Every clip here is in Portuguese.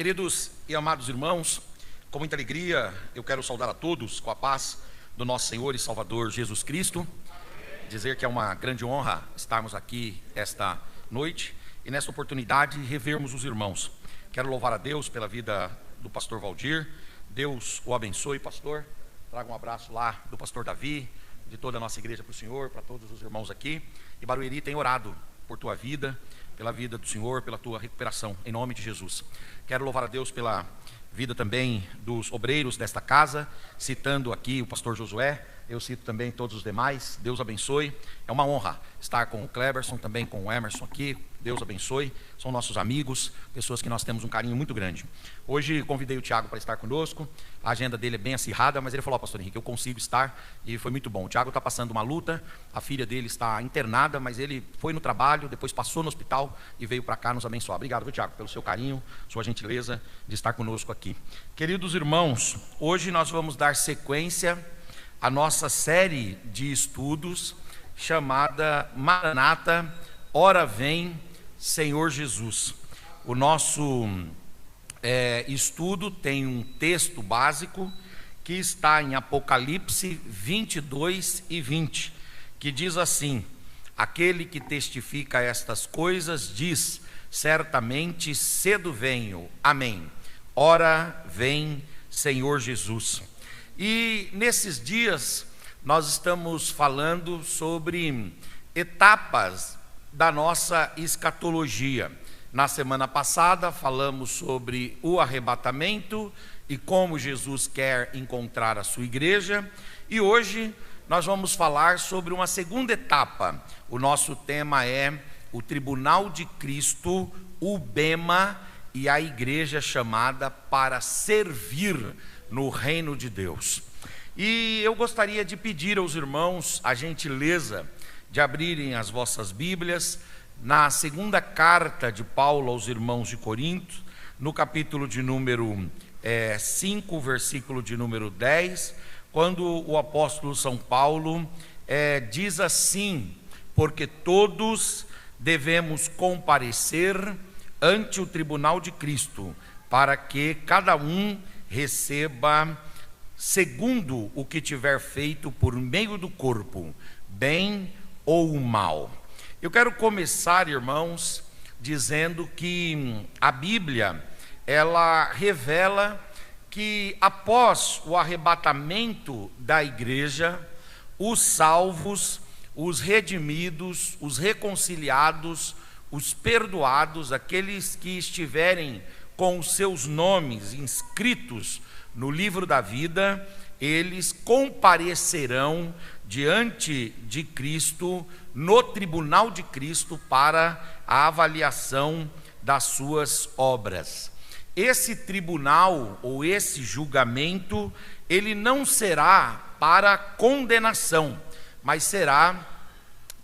Queridos e amados irmãos, com muita alegria eu quero saudar a todos com a paz do nosso Senhor e Salvador Jesus Cristo. Dizer que é uma grande honra estarmos aqui esta noite e nesta oportunidade revermos os irmãos. Quero louvar a Deus pela vida do pastor Valdir. Deus o abençoe, pastor. Traga um abraço lá do pastor Davi, de toda a nossa igreja para o Senhor, para todos os irmãos aqui. E Barueri tem orado por tua vida, pela vida do Senhor, pela tua recuperação, em nome de Jesus. Quero louvar a Deus pela vida também dos obreiros desta casa, citando aqui o pastor Josué, eu cito também todos os demais. Deus abençoe, é uma honra estar com o Cleberson, também com o Emerson aqui. Deus abençoe, são nossos amigos, pessoas que nós temos um carinho muito grande. Hoje convidei o Tiago para estar conosco, a agenda dele é bem acirrada, mas ele falou: pastor Henrique, eu consigo estar, e foi muito bom. O Tiago está passando uma luta, a filha dele está internada, mas ele foi no trabalho, depois passou no hospital e veio para cá nos abençoar. Obrigado, viu, Tiago, pelo seu carinho, sua gentileza de estar conosco aqui. Queridos irmãos, hoje nós vamos dar sequência à nossa série de estudos chamada Maranata, Ora Vem, Senhor Jesus. O nosso estudo tem um texto básico que está em Apocalipse 22 e 20, que diz assim: aquele que testifica estas coisas diz: certamente cedo venho, amém. Ora vem, Senhor Jesus. E nesses dias nós estamos falando sobre etapas da nossa escatologia. Na semana passada falamos sobre o arrebatamento e como Jesus quer encontrar a sua igreja, e hoje nós vamos falar sobre uma segunda etapa. O nosso tema é o tribunal de Cristo, o bema, e a igreja chamada para servir no reino de Deus. E eu gostaria de pedir aos irmãos a gentileza de abrirem as vossas Bíblias na segunda carta de Paulo aos irmãos de Corinto, no capítulo de número 5, versículo de número 10, quando o apóstolo São Paulo diz assim: porque todos devemos comparecer ante o tribunal de Cristo, para que cada um receba segundo o que tiver feito por meio do corpo, bem ou mal. Eu quero começar, irmãos, dizendo que a Bíblia, ela revela que após o arrebatamento da igreja, os salvos, os redimidos, os reconciliados, os perdoados, aqueles que estiverem com os seus nomes inscritos no livro da vida, eles comparecerão diante de Cristo, no tribunal de Cristo, para a avaliação das suas obras. Esse tribunal ou esse julgamento, ele não será para condenação, mas será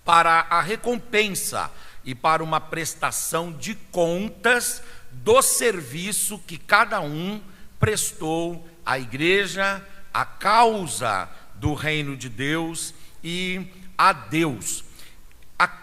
para a recompensa e para uma prestação de contas do serviço que cada um prestou à igreja, à causa do reino de Deus e a Deus.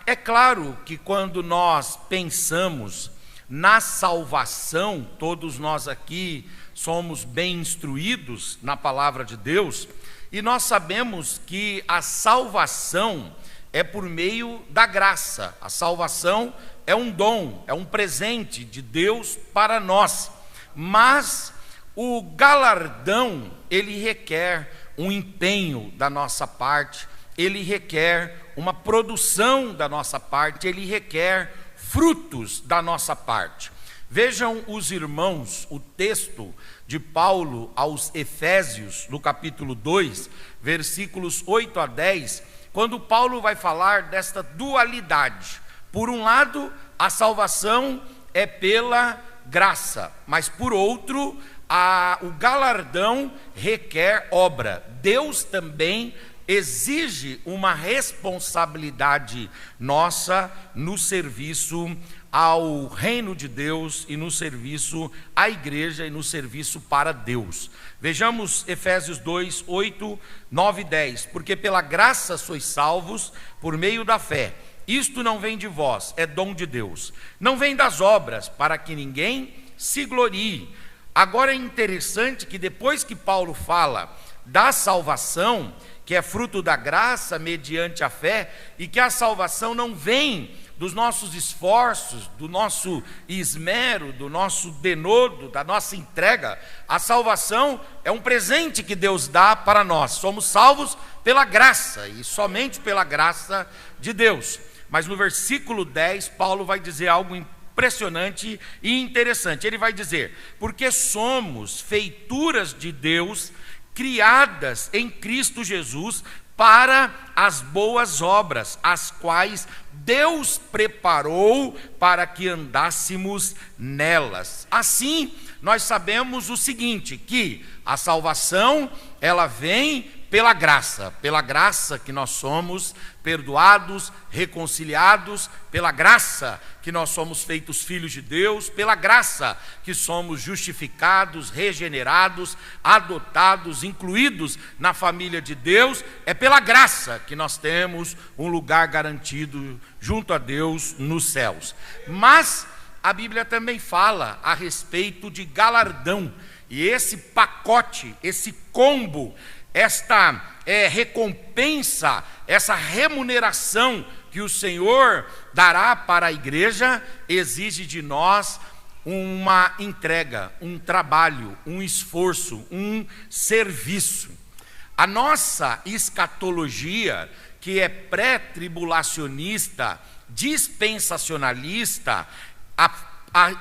É claro que quando nós pensamos na salvação, todos nós aqui somos bem instruídos na palavra de Deus, e nós sabemos que a salvação é por meio da graça. A salvação é um dom, é um presente de Deus para nós, mas o galardão, ele requer um empenho da nossa parte, ele requer uma produção da nossa parte, ele requer frutos da nossa parte. Vejam os irmãos, o texto de Paulo aos Efésios, no capítulo 2, versículos 8 a 10, quando Paulo vai falar desta dualidade. Por um lado, a salvação é pela graça, mas por outro, o galardão requer obra. Deus também exige uma responsabilidade nossa no serviço ao reino de Deus e no serviço à igreja e no serviço para Deus. Vejamos Efésios 2, 8, 9 e 10. Porque pela graça sois salvos por meio da fé. Isto não vem de vós, é dom de Deus. Não vem das obras, para que ninguém se glorie. Agora é interessante que depois que Paulo fala da salvação, que é fruto da graça mediante a fé, e que a salvação não vem dos nossos esforços, do nosso esmero, do nosso denodo, da nossa entrega. A salvação é um presente que Deus dá para nós. Somos salvos pela graça, e somente pela graça de Deus. Mas no versículo 10, Paulo vai dizer algo impressionante e interessante. Ele vai dizer: porque somos feituras de Deus, criadas em Cristo Jesus para as boas obras, as quais Deus preparou para que andássemos nelas. Assim, nós sabemos o seguinte, que a salvação, ela vem pela graça que nós somos perdoados, reconciliados, pela graça que nós somos feitos filhos de Deus, pela graça que somos justificados, regenerados, adotados, incluídos na família de Deus. É pela graça que nós temos um lugar garantido junto a Deus nos céus. Mas a Bíblia também fala a respeito de galardão, e esse pacote, esse combo, esta recompensa, essa remuneração que o Senhor dará para a igreja, exige de nós uma entrega, um trabalho, um esforço, um serviço. A nossa escatologia, que é pré-tribulacionista, dispensacionalista, a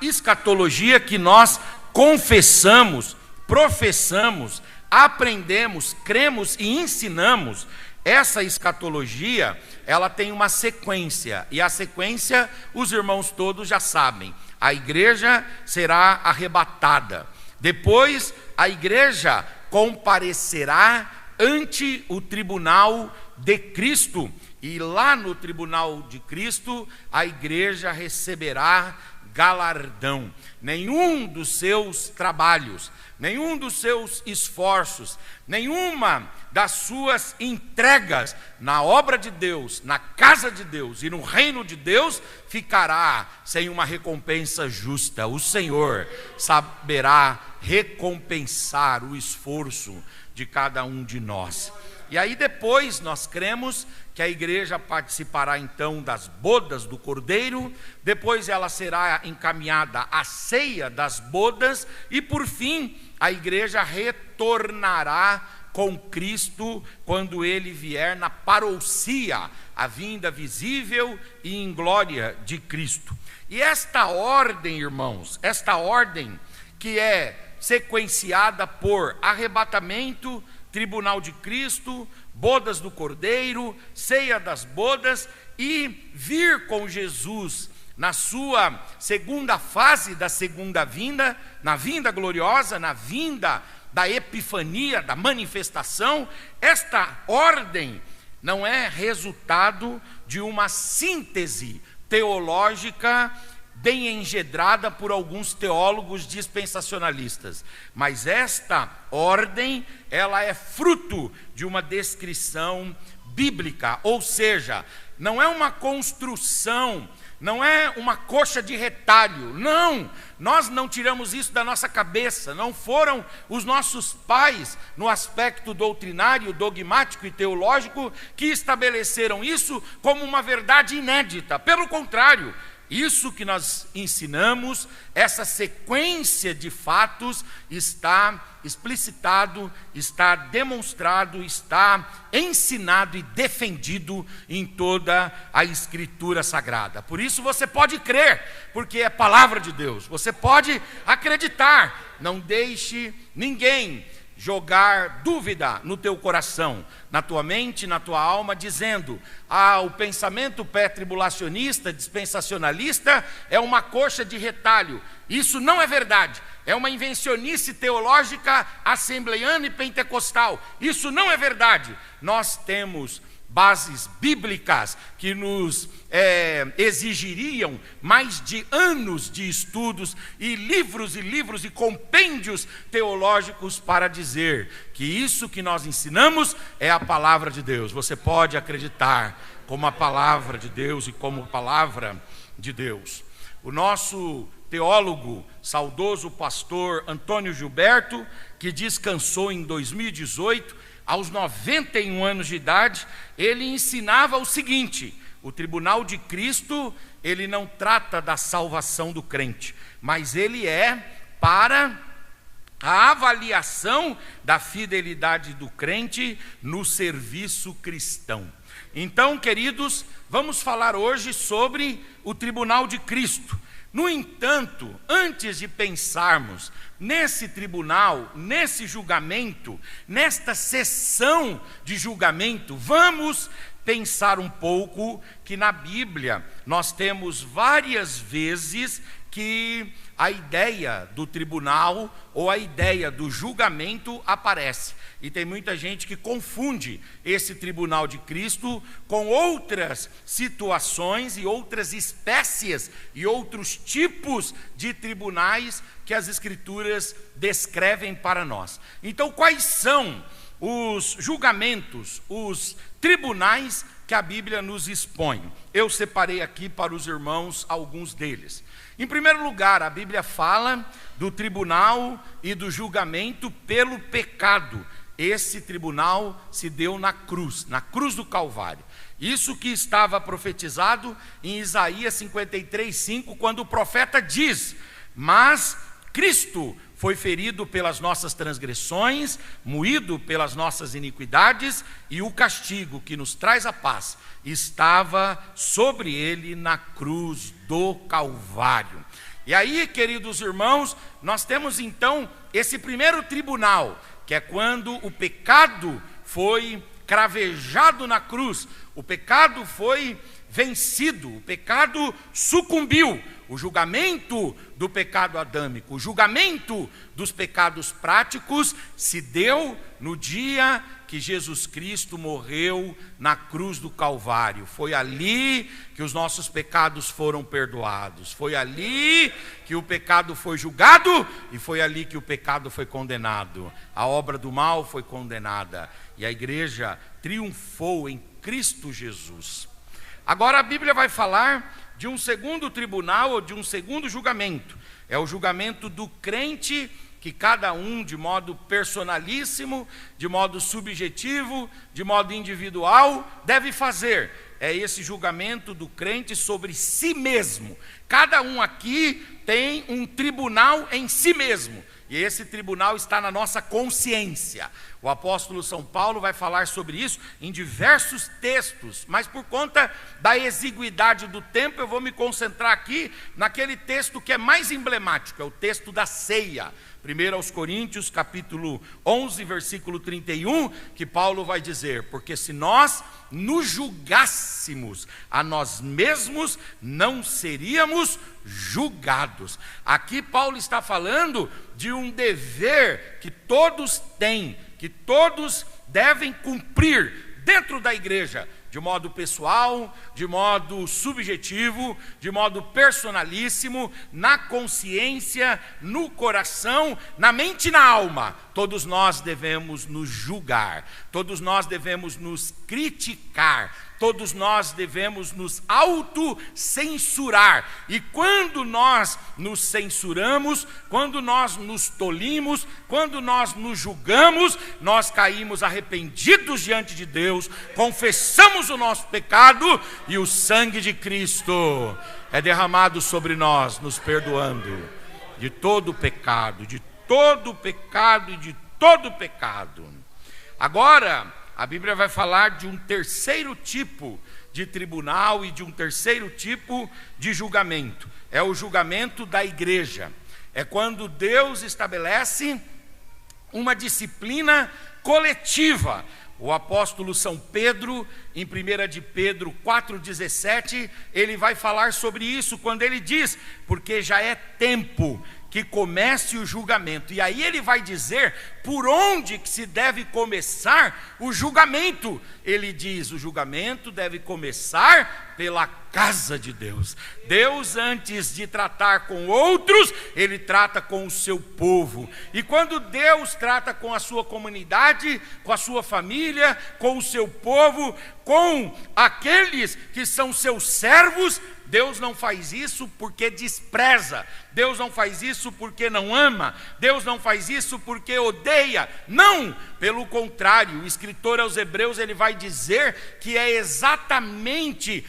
escatologia que nós confessamos, professamos, aprendemos, cremos e ensinamos, essa escatologia, ela tem uma sequência, e a sequência os irmãos todos já sabem. A igreja será arrebatada, depois a igreja comparecerá ante o tribunal de Cristo, e lá no tribunal de Cristo a igreja receberá galardão. Nenhum dos seus trabalhos, nenhum dos seus esforços, nenhuma das suas entregas na obra de Deus, na casa de Deus e no reino de Deus ficará sem uma recompensa justa. O Senhor saberá recompensar o esforço de cada um de nós. E aí depois nós cremos que a igreja participará então das bodas do Cordeiro, depois ela será encaminhada à ceia das bodas, e por fim a igreja retornará com Cristo quando ele vier na parousia, a vinda visível e em glória de Cristo. E esta ordem, irmãos, esta ordem que é sequenciada por arrebatamento, tribunal de Cristo, bodas do Cordeiro, ceia das bodas e vir com Jesus na sua segunda fase da segunda vinda, na vinda gloriosa, na vinda da epifania, da manifestação. Esta ordem não é resultado de uma síntese teológica bem engedrada por alguns teólogos dispensacionalistas, mas esta ordem, ela é fruto de uma descrição bíblica, ou seja, não é uma construção, não é uma coxa de retalho, não, nós não tiramos isso da nossa cabeça, não foram os nossos pais, no aspecto doutrinário, dogmático e teológico, que estabeleceram isso como uma verdade inédita. Pelo contrário, isso que nós ensinamos, essa sequência de fatos está explicitado, está demonstrado, está ensinado e defendido em toda a Escritura Sagrada. Por isso você pode crer, porque é palavra de Deus. Você pode acreditar. Não deixe ninguém jogar dúvida no teu coração, na tua mente, na tua alma, dizendo: o pensamento pré-tribulacionista, dispensacionalista é uma coxa de retalho. Isso não é verdade, é uma invencionice teológica assembleiana e pentecostal. Isso não é verdade. Nós temos bases bíblicas que nos exigiriam mais de anos de estudos e livros e compêndios teológicos para dizer que isso que nós ensinamos é a palavra de Deus. Você pode acreditar como a palavra de Deus e como palavra de Deus. O nosso teólogo, saudoso pastor Antônio Gilberto, que descansou em 2018, aos 91 anos de idade, ele ensinava o seguinte: o tribunal de Cristo, ele não trata da salvação do crente, mas ele é para a avaliação da fidelidade do crente no serviço cristão. Então, queridos, vamos falar hoje sobre o tribunal de Cristo. No entanto, antes de pensarmos nesse tribunal, nesse julgamento, nesta sessão de julgamento, vamos pensar um pouco que na Bíblia nós temos várias vezes que a ideia do tribunal ou a ideia do julgamento aparece. E tem muita gente que confunde esse tribunal de Cristo com outras situações e outras espécies e outros tipos de tribunais que as Escrituras descrevem para nós. Então, quais são os julgamentos, os tribunais que a Bíblia nos expõe? Eu separei aqui para os irmãos alguns deles. Em primeiro lugar, a Bíblia fala do tribunal e do julgamento pelo pecado. Esse tribunal se deu na cruz do Calvário. Isso que estava profetizado em Isaías 53:5, quando o profeta diz: mas Cristo foi ferido pelas nossas transgressões, moído pelas nossas iniquidades, e o castigo que nos traz a paz estava sobre ele na cruz do Calvário. E aí, queridos irmãos, nós temos então esse primeiro tribunal, que é quando o pecado foi cravejado na cruz, o pecado foi vencido, o pecado sucumbiu. O julgamento do pecado adâmico, o julgamento dos pecados práticos se deu no dia que Jesus Cristo morreu na cruz do Calvário. Foi ali que os nossos pecados foram perdoados, foi ali que o pecado foi julgado e foi ali que o pecado foi condenado. A obra do mal foi condenada e a igreja triunfou em Cristo Jesus. Agora a Bíblia vai falar de um segundo tribunal ou de um segundo julgamento. É o julgamento do crente, que cada um, de modo personalíssimo, de modo subjetivo, de modo individual, deve fazer. É esse julgamento do crente sobre si mesmo. Cada um aqui tem um tribunal em si mesmo. E esse tribunal está na nossa consciência. O apóstolo São Paulo vai falar sobre isso em diversos textos, mas por conta da exiguidade do tempo, eu vou me concentrar aqui naquele texto que é mais emblemático, é o texto da ceia. 1 Coríntios, capítulo 11, versículo 31, que Paulo vai dizer: porque se nós nos julgássemos a nós mesmos, não seríamos julgados. Aqui Paulo está falando de um dever que todos têm, que todos devem cumprir dentro da igreja, de modo pessoal, de modo subjetivo, de modo personalíssimo, na consciência, no coração, na mente e na alma. Todos nós devemos nos julgar, todos nós devemos nos criticar, todos nós devemos nos autocensurar. E quando nós nos censuramos, quando nós nos tolimos, quando nós nos julgamos, nós caímos arrependidos diante de Deus, confessamos o nosso pecado e o sangue de Cristo é derramado sobre nós, nos perdoando de todo pecado, de todo pecado e de todo pecado. Agora, a Bíblia vai falar de um terceiro tipo de tribunal e de um terceiro tipo de julgamento. É o julgamento da igreja. É quando Deus estabelece uma disciplina coletiva. O apóstolo São Pedro, em 1 de Pedro 4,17, ele vai falar sobre isso quando ele diz: porque já é tempo que comece o julgamento. E aí ele vai dizer por onde que se deve começar o julgamento. Ele diz: o julgamento deve começar pela casa de Deus. Deus, antes de tratar com outros, ele trata com o seu povo. E quando Deus trata com a sua comunidade, com a sua família, com o seu povo, com aqueles que são seus servos, Deus não faz isso porque despreza, Deus não faz isso porque não ama, Deus não faz isso porque odeia. Não, pelo contrário, o escritor aos Hebreus ele vai dizer que é exatamente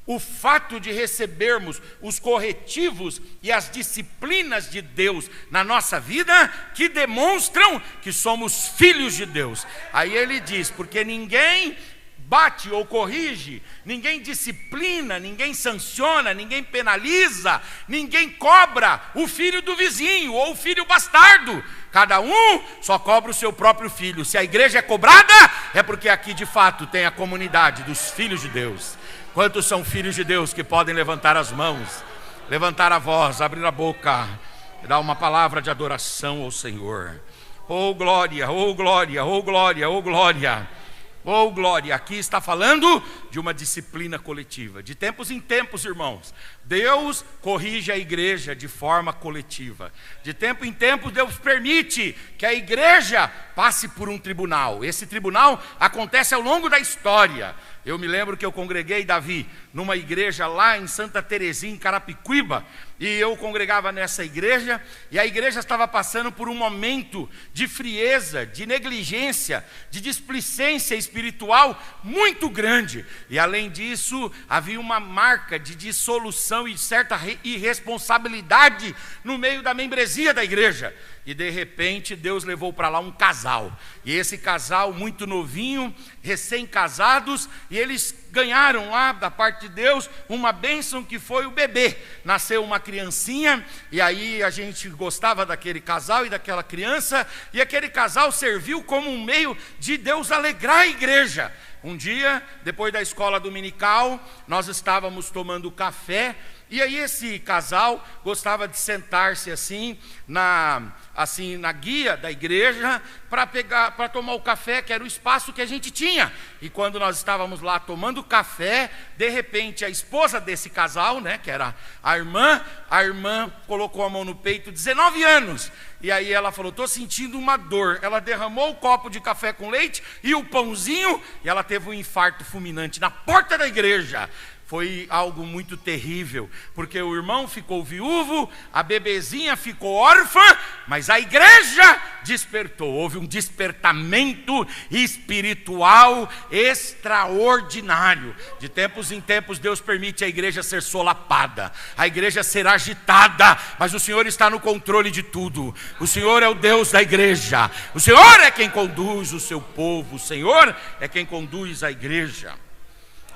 o fato de recebermos os corretivos e as disciplinas de Deus na nossa vida que demonstram que somos filhos de Deus. Aí ele diz, porque ninguém bate ou corrige, ninguém disciplina, ninguém sanciona, ninguém penaliza, ninguém cobra o filho do vizinho ou o filho bastardo. Cada um só cobra o seu próprio filho. Se a igreja é cobrada, é porque aqui de fato tem a comunidade dos filhos de Deus. Quantos são filhos de Deus que podem levantar as mãos, levantar a voz, abrir a boca e dar uma palavra de adoração ao Senhor? Oh glória, oh glória, oh glória, oh glória. Oh glória, aqui está falando de uma disciplina coletiva. De tempos em tempos, irmãos, Deus corrige a igreja de forma coletiva. De tempo em tempo, Deus permite que a igreja passe por um tribunal. Esse tribunal acontece ao longo da história. Eu me lembro que eu congreguei, Davi, numa igreja lá em Santa Terezinha, em Carapicuíba, e eu congregava nessa igreja, e a igreja estava passando por um momento de frieza, de negligência, de displicência espiritual muito grande. E além disso, havia uma marca de dissolução e certa irresponsabilidade no meio da membresia da igreja. E de repente Deus levou para lá um casal, e esse casal muito novinho, recém-casados, e eles ganharam lá da parte de Deus uma bênção que foi o bebê. Nasceu uma criancinha, e aí a gente gostava daquele casal e daquela criança, e aquele casal serviu como um meio de Deus alegrar a igreja. Um dia, depois da escola dominical, nós estávamos tomando café, e aí esse casal gostava de sentar-se assim na guia da igreja para tomar o café, que era o espaço que a gente tinha. E quando nós estávamos lá tomando café, de repente a esposa desse casal, né, que era a irmã colocou a mão no peito, 19 anos. E aí ela falou, estou sentindo uma dor. Ela derramou o copo de café com leite e o pãozinho, e ela teve um infarto fulminante na porta da igreja. Foi algo muito terrível, porque o irmão ficou viúvo, a bebezinha ficou órfã, mas a igreja despertou. Houve um despertamento espiritual extraordinário. De tempos em tempos Deus permite a igreja ser solapada, a igreja ser agitada, mas o Senhor está no controle de tudo. O Senhor é o Deus da igreja, o Senhor é quem conduz o seu povo, o Senhor é quem conduz a igreja.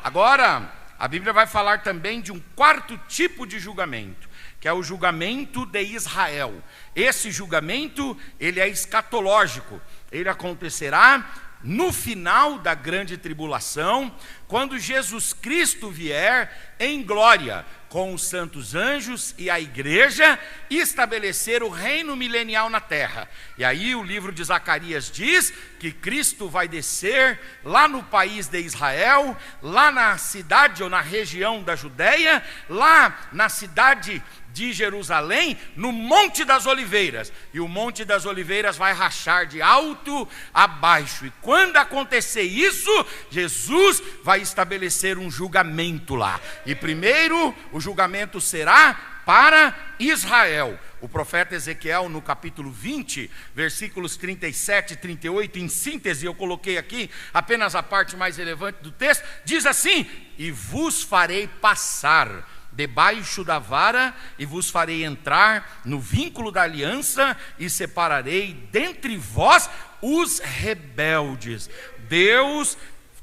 Agora, a Bíblia vai falar também de um quarto tipo de julgamento, que é o julgamento de Israel. Esse julgamento, ele é escatológico. Ele acontecerá no final da grande tribulação, quando Jesus Cristo vier em glória com os santos anjos e a igreja e estabelecer o reino milenial na terra. E aí o livro de Zacarias diz que Cristo vai descer lá no país de Israel, lá na cidade ou na região da Judéia, lá na cidade de Jerusalém, no Monte das Oliveiras, e o Monte das Oliveiras vai rachar de alto a baixo, e quando acontecer isso, Jesus vai estabelecer um julgamento lá, e primeiro o julgamento será para Israel. O profeta Ezequiel, no capítulo 20, versículos 37 e 38, em síntese, eu coloquei aqui apenas a parte mais relevante do texto, diz assim: e vos farei passar debaixo da vara, e vos farei entrar no vínculo da aliança, e separarei dentre vós os rebeldes. Deus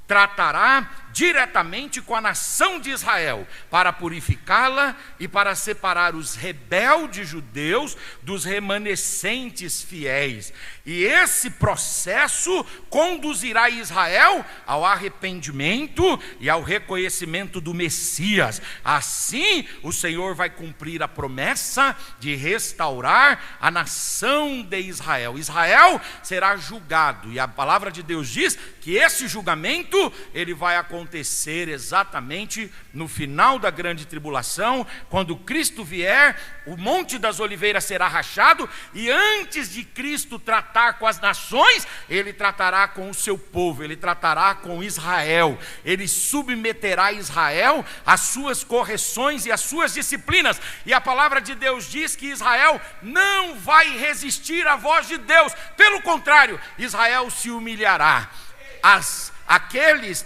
tratará diretamente com a nação de Israel, para purificá-la e para separar os rebeldes judeus dos remanescentes fiéis. E esse processo conduzirá Israel ao arrependimento e ao reconhecimento do Messias. Assim, o Senhor vai cumprir a promessa de restaurar a nação de Israel. Israel será julgado, e a palavra de Deus diz que esse julgamento ele vai acontecer acontecer exatamente no final da grande tribulação, quando Cristo vier, o Monte das Oliveiras será rachado, e antes de Cristo tratar com as nações, ele tratará com o seu povo, ele tratará com Israel, ele submeterá Israel às suas correções e às suas disciplinas, e a palavra de Deus diz que Israel não vai resistir à voz de Deus, pelo contrário, Israel se humilhará.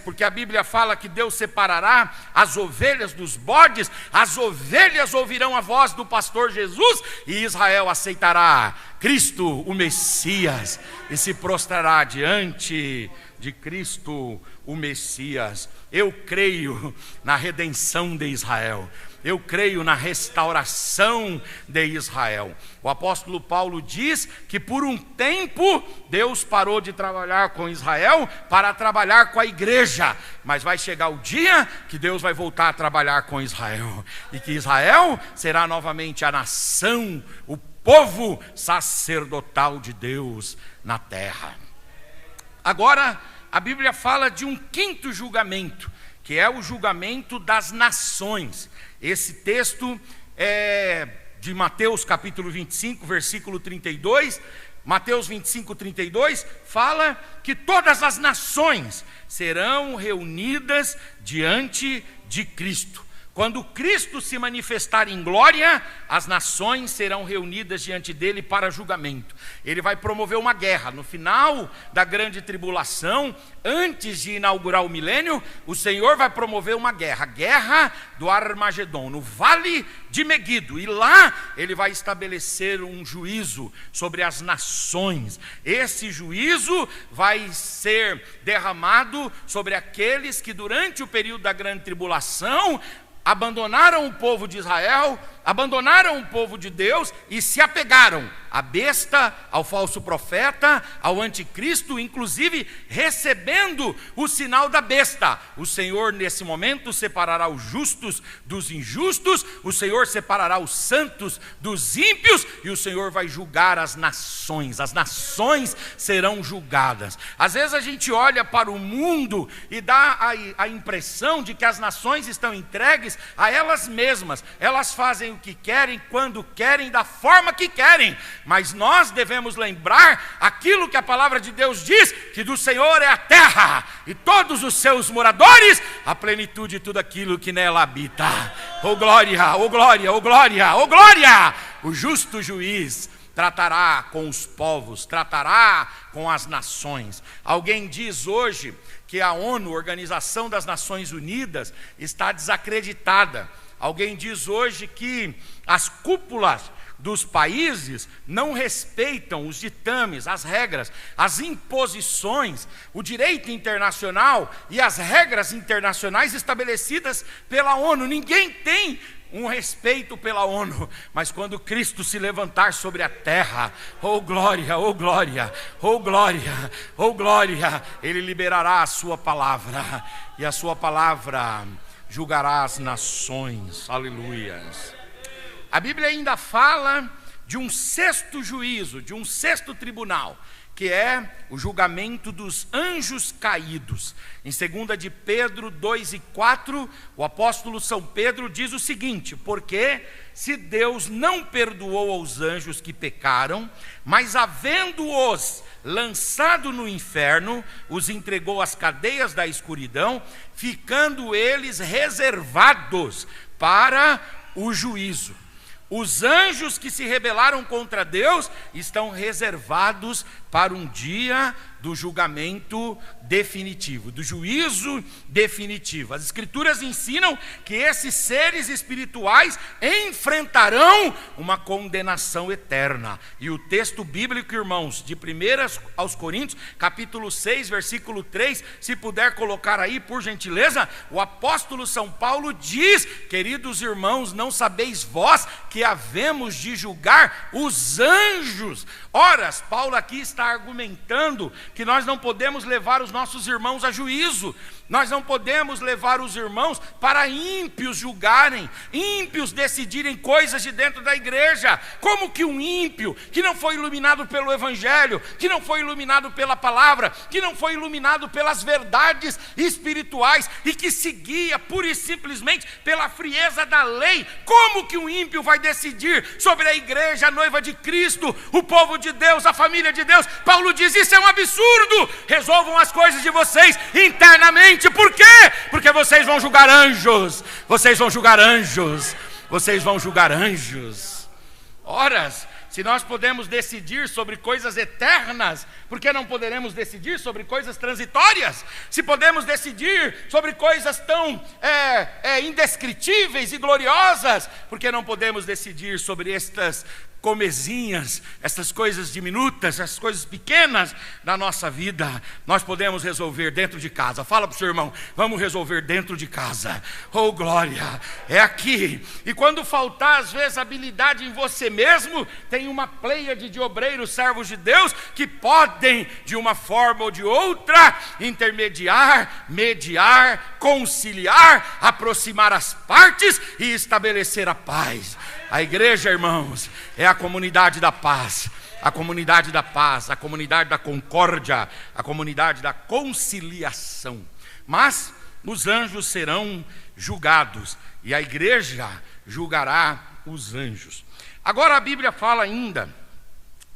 Porque a Bíblia fala que Deus separará as ovelhas dos bodes, as ovelhas ouvirão a voz do pastor Jesus, e Israel aceitará Cristo, o Messias, e se prostrará diante de Cristo, o Messias. Eu creio na redenção de Israel, eu creio na restauração de Israel. O apóstolo Paulo diz que por um tempo Deus parou de trabalhar com Israel para trabalhar com a igreja, mas vai chegar o dia que Deus vai voltar a trabalhar com Israel, e que Israel será novamente a nação, o povo sacerdotal de Deus na terra. Agora, a Bíblia fala de um quinto julgamento, que é o julgamento das nações. Esse texto é de Mateus capítulo 25, versículo 32. Mateus 25, 32 fala que todas as nações serão reunidas diante de Cristo. Quando Cristo se manifestar em glória, as nações serão reunidas diante dele para julgamento. Ele vai promover uma guerra. No final da grande tribulação, antes de inaugurar o milênio, o Senhor vai promover uma guerra, a guerra do Armagedon, no vale de Meguido. E lá ele vai estabelecer um juízo sobre as nações. Esse juízo vai ser derramado sobre aqueles que durante o período da grande tribulação abandonaram o povo de Israel, abandonaram o povo de Deus e se apegaram à besta, ao falso profeta, ao anticristo, inclusive recebendo o sinal da besta. O Senhor nesse momento separará os justos dos injustos, o Senhor separará os santos dos ímpios, e o Senhor vai julgar as nações serão julgadas. Às vezes a gente olha para o mundo e dá a impressão de que as nações estão entregues a elas mesmas, elas fazem o que querem, quando querem, da forma que querem, mas nós devemos lembrar aquilo que a palavra de Deus diz, que do Senhor é a terra e todos os seus moradores, a plenitude de tudo aquilo que nela habita. Oh glória, oh glória, oh glória, oh glória! O justo juiz tratará com os povos, tratará com as nações. Alguém diz hoje que a ONU, Organização das Nações Unidas, está desacreditada. Alguém diz hoje que as cúpulas dos países não respeitam os ditames, as regras, as imposições, o direito internacional e as regras internacionais estabelecidas pela ONU. Ninguém tem um respeito pela ONU, mas quando Cristo se levantar sobre a terra, oh glória, oh glória, oh glória, oh glória, ele liberará a sua palavra, e a sua palavra julgará as nações. Aleluias. A Bíblia ainda fala de um sexto juízo, de um sexto tribunal, que é o julgamento dos anjos caídos. Em 2 de Pedro 2 e 4, o apóstolo São Pedro diz o seguinte: porque se Deus não perdoou aos anjos que pecaram, mas havendo-os lançado no inferno, os entregou às cadeias da escuridão, ficando eles reservados para o juízo. Os anjos que se rebelaram contra Deus estão reservados para um dia do julgamento definitivo, do juízo definitivo. As Escrituras ensinam que esses seres espirituais enfrentarão uma condenação eterna. E o texto bíblico, irmãos, de 1 aos Coríntios, capítulo 6, versículo 3, se puder colocar aí, por gentileza, o apóstolo São Paulo diz: queridos irmãos, não sabeis vós que havemos de julgar os anjos? Ora, Paulo aqui está argumentando que nós não podemos levar os nossos irmãos a juízo, Nós não podemos levar os irmãos para ímpios julgarem, ímpios decidirem coisas de dentro da igreja. Como que um ímpio, que não foi iluminado pelo Evangelho, que não foi iluminado pela palavra, que não foi iluminado pelas verdades espirituais e que se guia pura e simplesmente pela frieza da lei, como que um ímpio vai decidir sobre a igreja, a noiva de Cristo, o povo de Deus, a família de Deus? Paulo diz: isso é um absurdo. Resolvam as coisas de vocês internamente. Por quê? Porque vocês vão julgar anjos. Vocês vão julgar anjos. Vocês vão julgar anjos. Ora, se nós podemos decidir sobre coisas eternas, por que não poderemos decidir sobre coisas transitórias? Se podemos decidir sobre coisas tão indescritíveis e gloriosas, por que não podemos decidir sobre estas comezinhas, essas coisas diminutas, essas coisas pequenas da nossa vida? Nós podemos resolver dentro de casa. Fala para o seu irmão: vamos resolver dentro de casa. Oh glória, é aqui. E quando faltar às vezes habilidade em você mesmo, tem uma pleiade de obreiros, servos de Deus, que podem de uma forma ou de outra intermediar, mediar, conciliar, aproximar as partes e estabelecer a paz. A igreja, irmãos, é a comunidade da paz, a comunidade da paz, a comunidade da concórdia, a comunidade da conciliação. Mas os anjos serão julgados e a igreja julgará os anjos. Agora a Bíblia fala ainda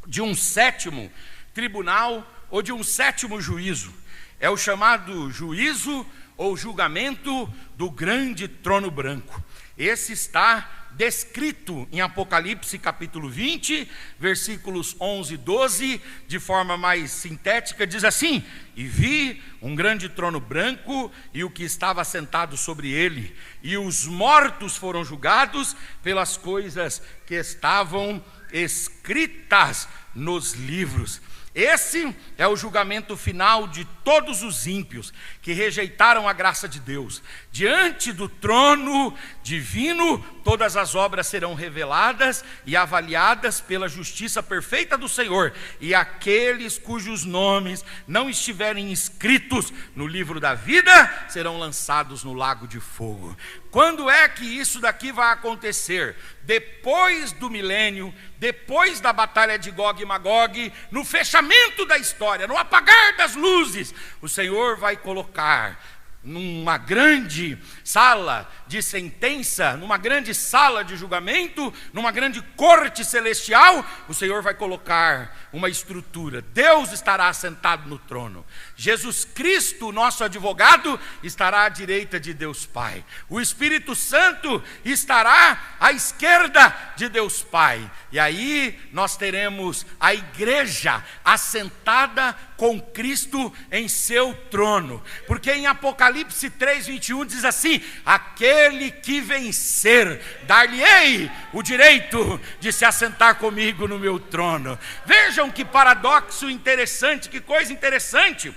de um sétimo tribunal ou de um sétimo juízo. É o chamado juízo ou julgamento do grande trono branco. Esse está descrito em Apocalipse capítulo 20, versículos 11 e 12, de forma mais sintética, diz assim: e vi um grande trono branco e o que estava sentado sobre ele, e os mortos foram julgados pelas coisas que estavam escritas nos livros. Esse é o julgamento final de todos os ímpios que rejeitaram a graça de Deus. Diante do trono divino, todas as obras serão reveladas e avaliadas pela justiça perfeita do Senhor, e aqueles cujos nomes não estiverem escritos no livro da vida serão lançados no lago de fogo. Quando é que isso daqui vai acontecer? Depois do milênio, depois da batalha de Gog e Magog, no fechamento da história, no apagar das luzes, o Senhor vai colocar numa grande sala de sentença, numa grande sala de julgamento, numa grande corte celestial, o Senhor vai colocar uma estrutura. Deus estará assentado no trono. Jesus Cristo, nosso advogado, estará à direita de Deus Pai. O Espírito Santo estará à esquerda de Deus Pai. E aí nós teremos a igreja assentada com Cristo em seu trono. Porque em Apocalipse 3:21 diz assim: aquele que vencer, dar-lhe-ei o direito de se assentar comigo no meu trono. Vejam que paradoxo interessante, que coisa interessante.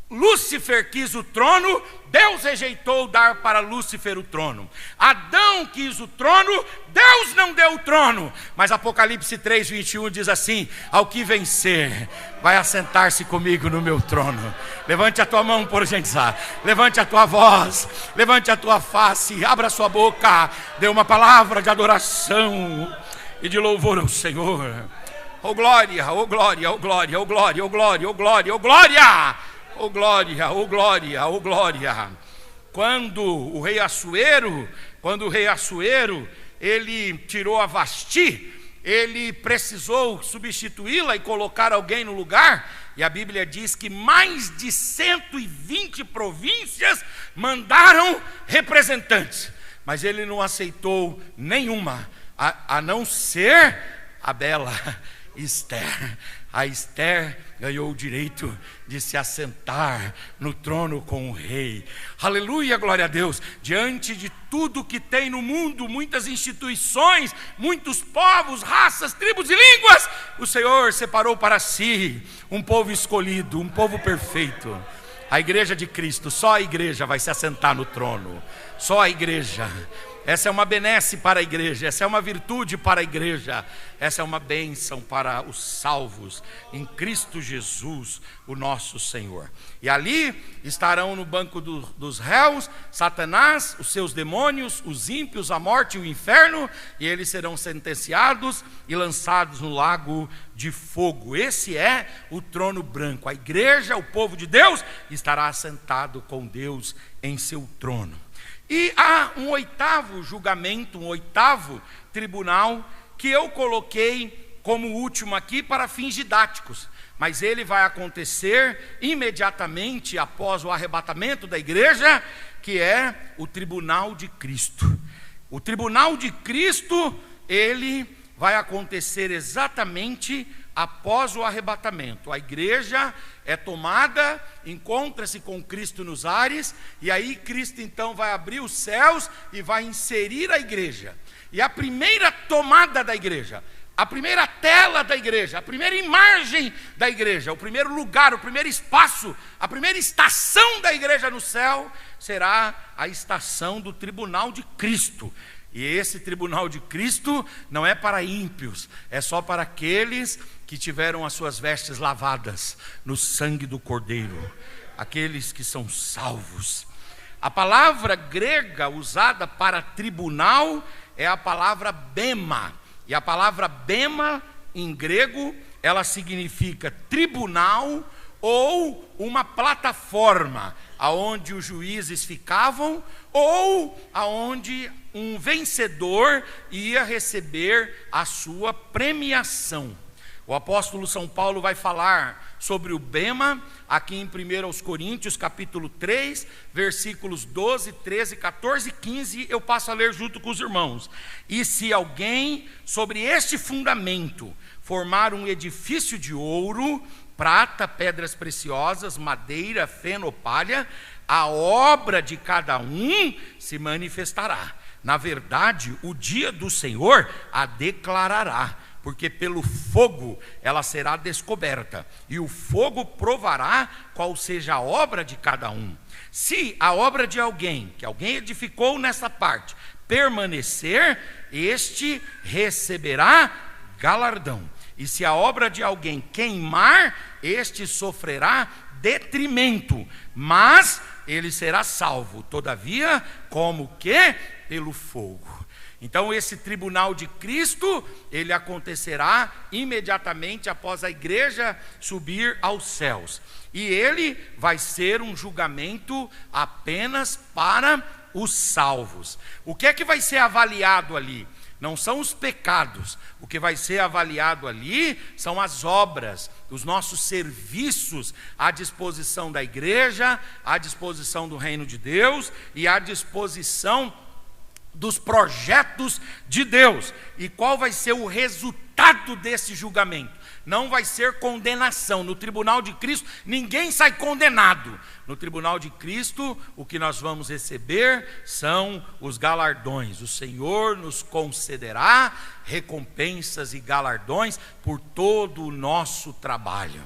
Lúcifer quis o trono, Deus rejeitou dar para Lúcifer o trono. Adão quis o trono, Deus não deu o trono. Mas Apocalipse 3:21 diz assim: ao que vencer, vai assentar-se comigo no meu trono. Levante a tua mão, por gentileza. Levante a tua voz, levante a tua face, abra a sua boca, dê uma palavra de adoração e de louvor ao Senhor. Oh glória, oh glória, oh glória, oh glória, oh glória, oh glória, oh glória. Oh glória, oh glória, oh glória. Quando o rei Assuero, ele tirou a Vasti, ele precisou substituí-la e colocar alguém no lugar, e a Bíblia diz que mais de 120 províncias mandaram representantes, mas ele não aceitou nenhuma, a não ser a bela Esther. A Esther ganhou o direito de se assentar no trono com o rei. Aleluia, glória a Deus. Diante de tudo que tem no mundo, muitas instituições, muitos povos, raças, tribos e línguas, o Senhor separou para si um povo escolhido, um povo perfeito. A igreja de Cristo, só a igreja vai se assentar no trono. Só a igreja. essa é uma benesse para a igreja, essa é uma virtude para a igreja, essa é uma bênção para os salvos em Cristo Jesus, o nosso Senhor. E ali estarão no banco dos réus Satanás, os seus demônios, os ímpios, a morte e o inferno, e eles serão sentenciados e lançados no lago de fogo. Esse é o trono branco. A igreja, o povo de Deus, estará assentado com Deus em seu trono. E há um oitavo julgamento, um oitavo tribunal, que eu coloquei como último aqui para fins didáticos, mas ele vai acontecer imediatamente após o arrebatamento da igreja, que é o tribunal de Cristo. O tribunal de Cristo, ele vai acontecer exatamente após o arrebatamento. A igreja é tomada, encontra-se com Cristo nos ares, e aí Cristo então vai abrir os céus e vai inserir a igreja. E a primeira tomada da igreja, a primeira tela da igreja, a primeira imagem da igreja, o primeiro lugar, o primeiro espaço, a primeira estação da igreja no céu, será a estação do tribunal de Cristo. E esse tribunal de Cristo não é para ímpios, é só para aqueles que tiveram as suas vestes lavadas no sangue do Cordeiro, aqueles que são salvos. A palavra grega usada para tribunal é a palavra bema, e a palavra bema em grego, ela significa tribunal ou uma plataforma aonde os juízes ficavam, ou aonde um vencedor ia receber a sua premiação. O apóstolo São Paulo vai falar sobre o bema aqui em 1 Coríntios capítulo 3, versículos 12, 13, 14 e 15, eu passo a ler junto com os irmãos. E se alguém sobre este fundamento formar um edifício de ouro, prata, pedras preciosas, madeira, feno ou palha, a obra de cada um se manifestará. Na verdade, o dia do Senhor a declarará, porque pelo fogo ela será descoberta, e o fogo provará qual seja a obra de cada um. Se a obra de alguém, que alguém edificou nessa parte, permanecer, este receberá galardão. E se a obra de alguém queimar, este sofrerá detrimento, mas ele será salvo, todavia, como que? Pelo fogo. Então esse tribunal de Cristo, ele acontecerá imediatamente após a igreja subir aos céus. E ele vai ser um julgamento apenas para os salvos. O que é que vai ser avaliado ali? Não são os pecados, o que vai ser avaliado ali são as obras, os nossos serviços à disposição da igreja, à disposição do reino de Deus e à disposição dos projetos de Deus. E qual vai ser o resultado desse julgamento? Não vai ser condenação. No tribunal de Cristo, ninguém sai condenado. No tribunal de Cristo, o que nós vamos receber são os galardões. O Senhor nos concederá recompensas e galardões por todo o nosso trabalho.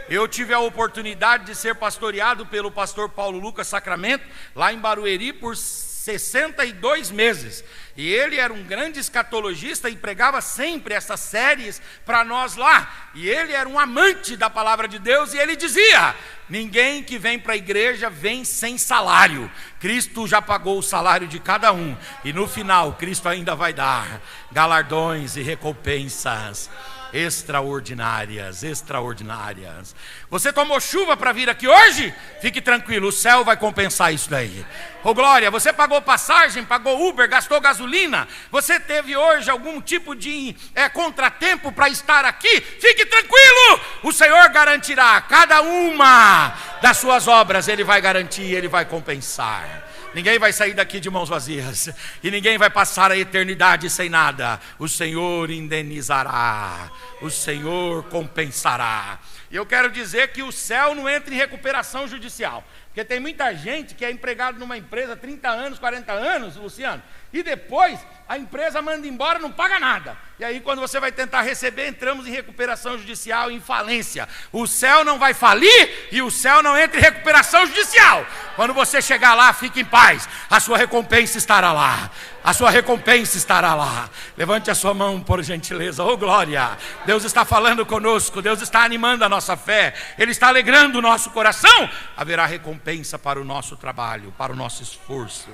Eu tive a oportunidade de ser pastoreado pelo pastor Paulo Lucas Sacramento, lá em Barueri, por 62 meses, e ele era um grande escatologista e pregava sempre essas séries para nós lá, e ele era um amante da palavra de Deus, e ele dizia: ninguém que vem para a igreja vem sem salário, Cristo já pagou o salário de cada um, e no final Cristo ainda vai dar galardões e recompensas extraordinárias, extraordinárias. Você tomou chuva para vir aqui hoje? Fique tranquilo, o céu vai compensar isso daí. Ô glória, você pagou passagem, pagou Uber, gastou gasolina, você teve hoje algum tipo de contratempo para estar aqui? Fique tranquilo, o Senhor garantirá cada uma das suas obras, Ele vai garantir, Ele vai compensar. Ninguém vai sair daqui de mãos vazias, e ninguém vai passar a eternidade sem nada. O Senhor indenizará, o Senhor compensará. E eu quero dizer que o céu não entra em recuperação judicial, porque tem muita gente que é empregado numa empresa há 30 anos, 40 anos, Luciano, e depois a empresa manda embora, não paga nada. E aí quando você vai tentar receber, entramos em recuperação judicial, em falência. O céu não vai falir e o céu não entra em recuperação judicial. Quando você chegar lá, fique em paz, a sua recompensa estará lá. A sua recompensa estará lá. Levante a sua mão, por gentileza. Oh glória, Deus está falando conosco, Deus está animando a nossa fé, Ele está alegrando o nosso coração. Haverá recompensa para o nosso trabalho, para o nosso esforço.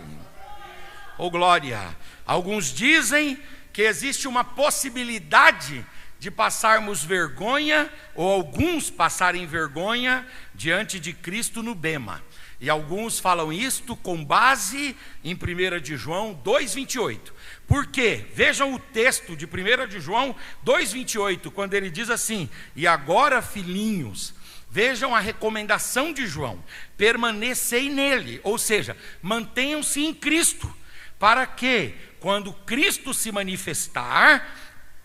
Oh glória. Alguns dizem que existe uma possibilidade de passarmos vergonha, ou alguns passarem vergonha diante de Cristo no bema. E alguns falam isto com base em 1 de João 2,28. Por quê? Vejam o texto de 1 de João 2,28, quando ele diz assim: e agora, filhinhos, vejam a recomendação de João: permanecei nele, ou seja, mantenham-se em Cristo, para que, quando Cristo se manifestar,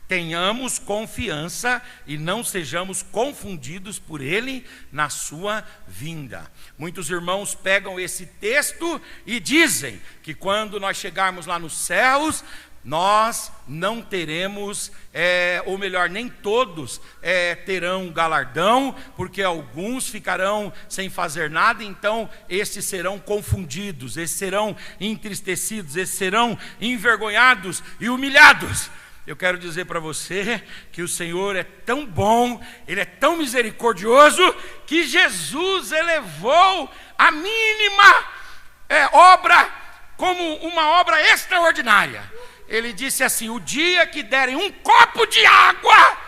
tenhamos confiança e não sejamos confundidos por Ele na sua vinda. Muitos irmãos pegam esse texto e dizem que quando nós chegarmos lá nos céus, nós não teremos, ou melhor, nem todos terão galardão, porque alguns ficarão sem fazer nada, então esses serão confundidos, esses serão entristecidos, esses serão envergonhados e humilhados. Eu quero dizer para você que o Senhor é tão bom, Ele é tão misericordioso, que Jesus elevou a mínima obra como uma obra extraordinária. Ele disse assim: o dia que derem um copo de água,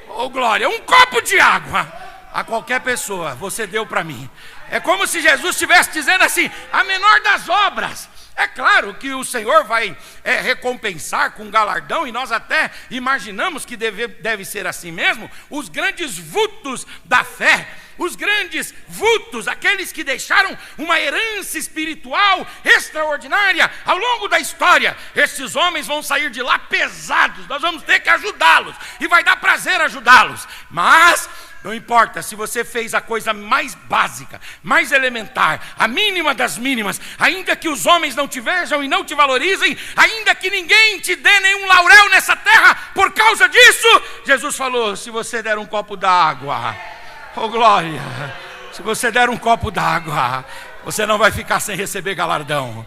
oh glória, um copo de água a qualquer pessoa, você deu para mim. É como se Jesus estivesse dizendo assim: a menor das obras. É claro que o Senhor vai recompensar com galardão, e nós até imaginamos que deve ser assim mesmo, os grandes vultos da fé, os grandes vultos, aqueles que deixaram uma herança espiritual extraordinária ao longo da história. Esses homens vão sair de lá pesados, nós vamos ter que ajudá-los, e vai dar prazer ajudá-los, mas não importa se você fez a coisa mais básica, mais elementar, a mínima das mínimas, ainda que os homens não te vejam e não te valorizem, ainda que ninguém te dê nenhum laurel nessa terra por causa disso, Jesus falou: se você der um copo d'água, oh glória, se você der um copo d'água, você não vai ficar sem receber galardão.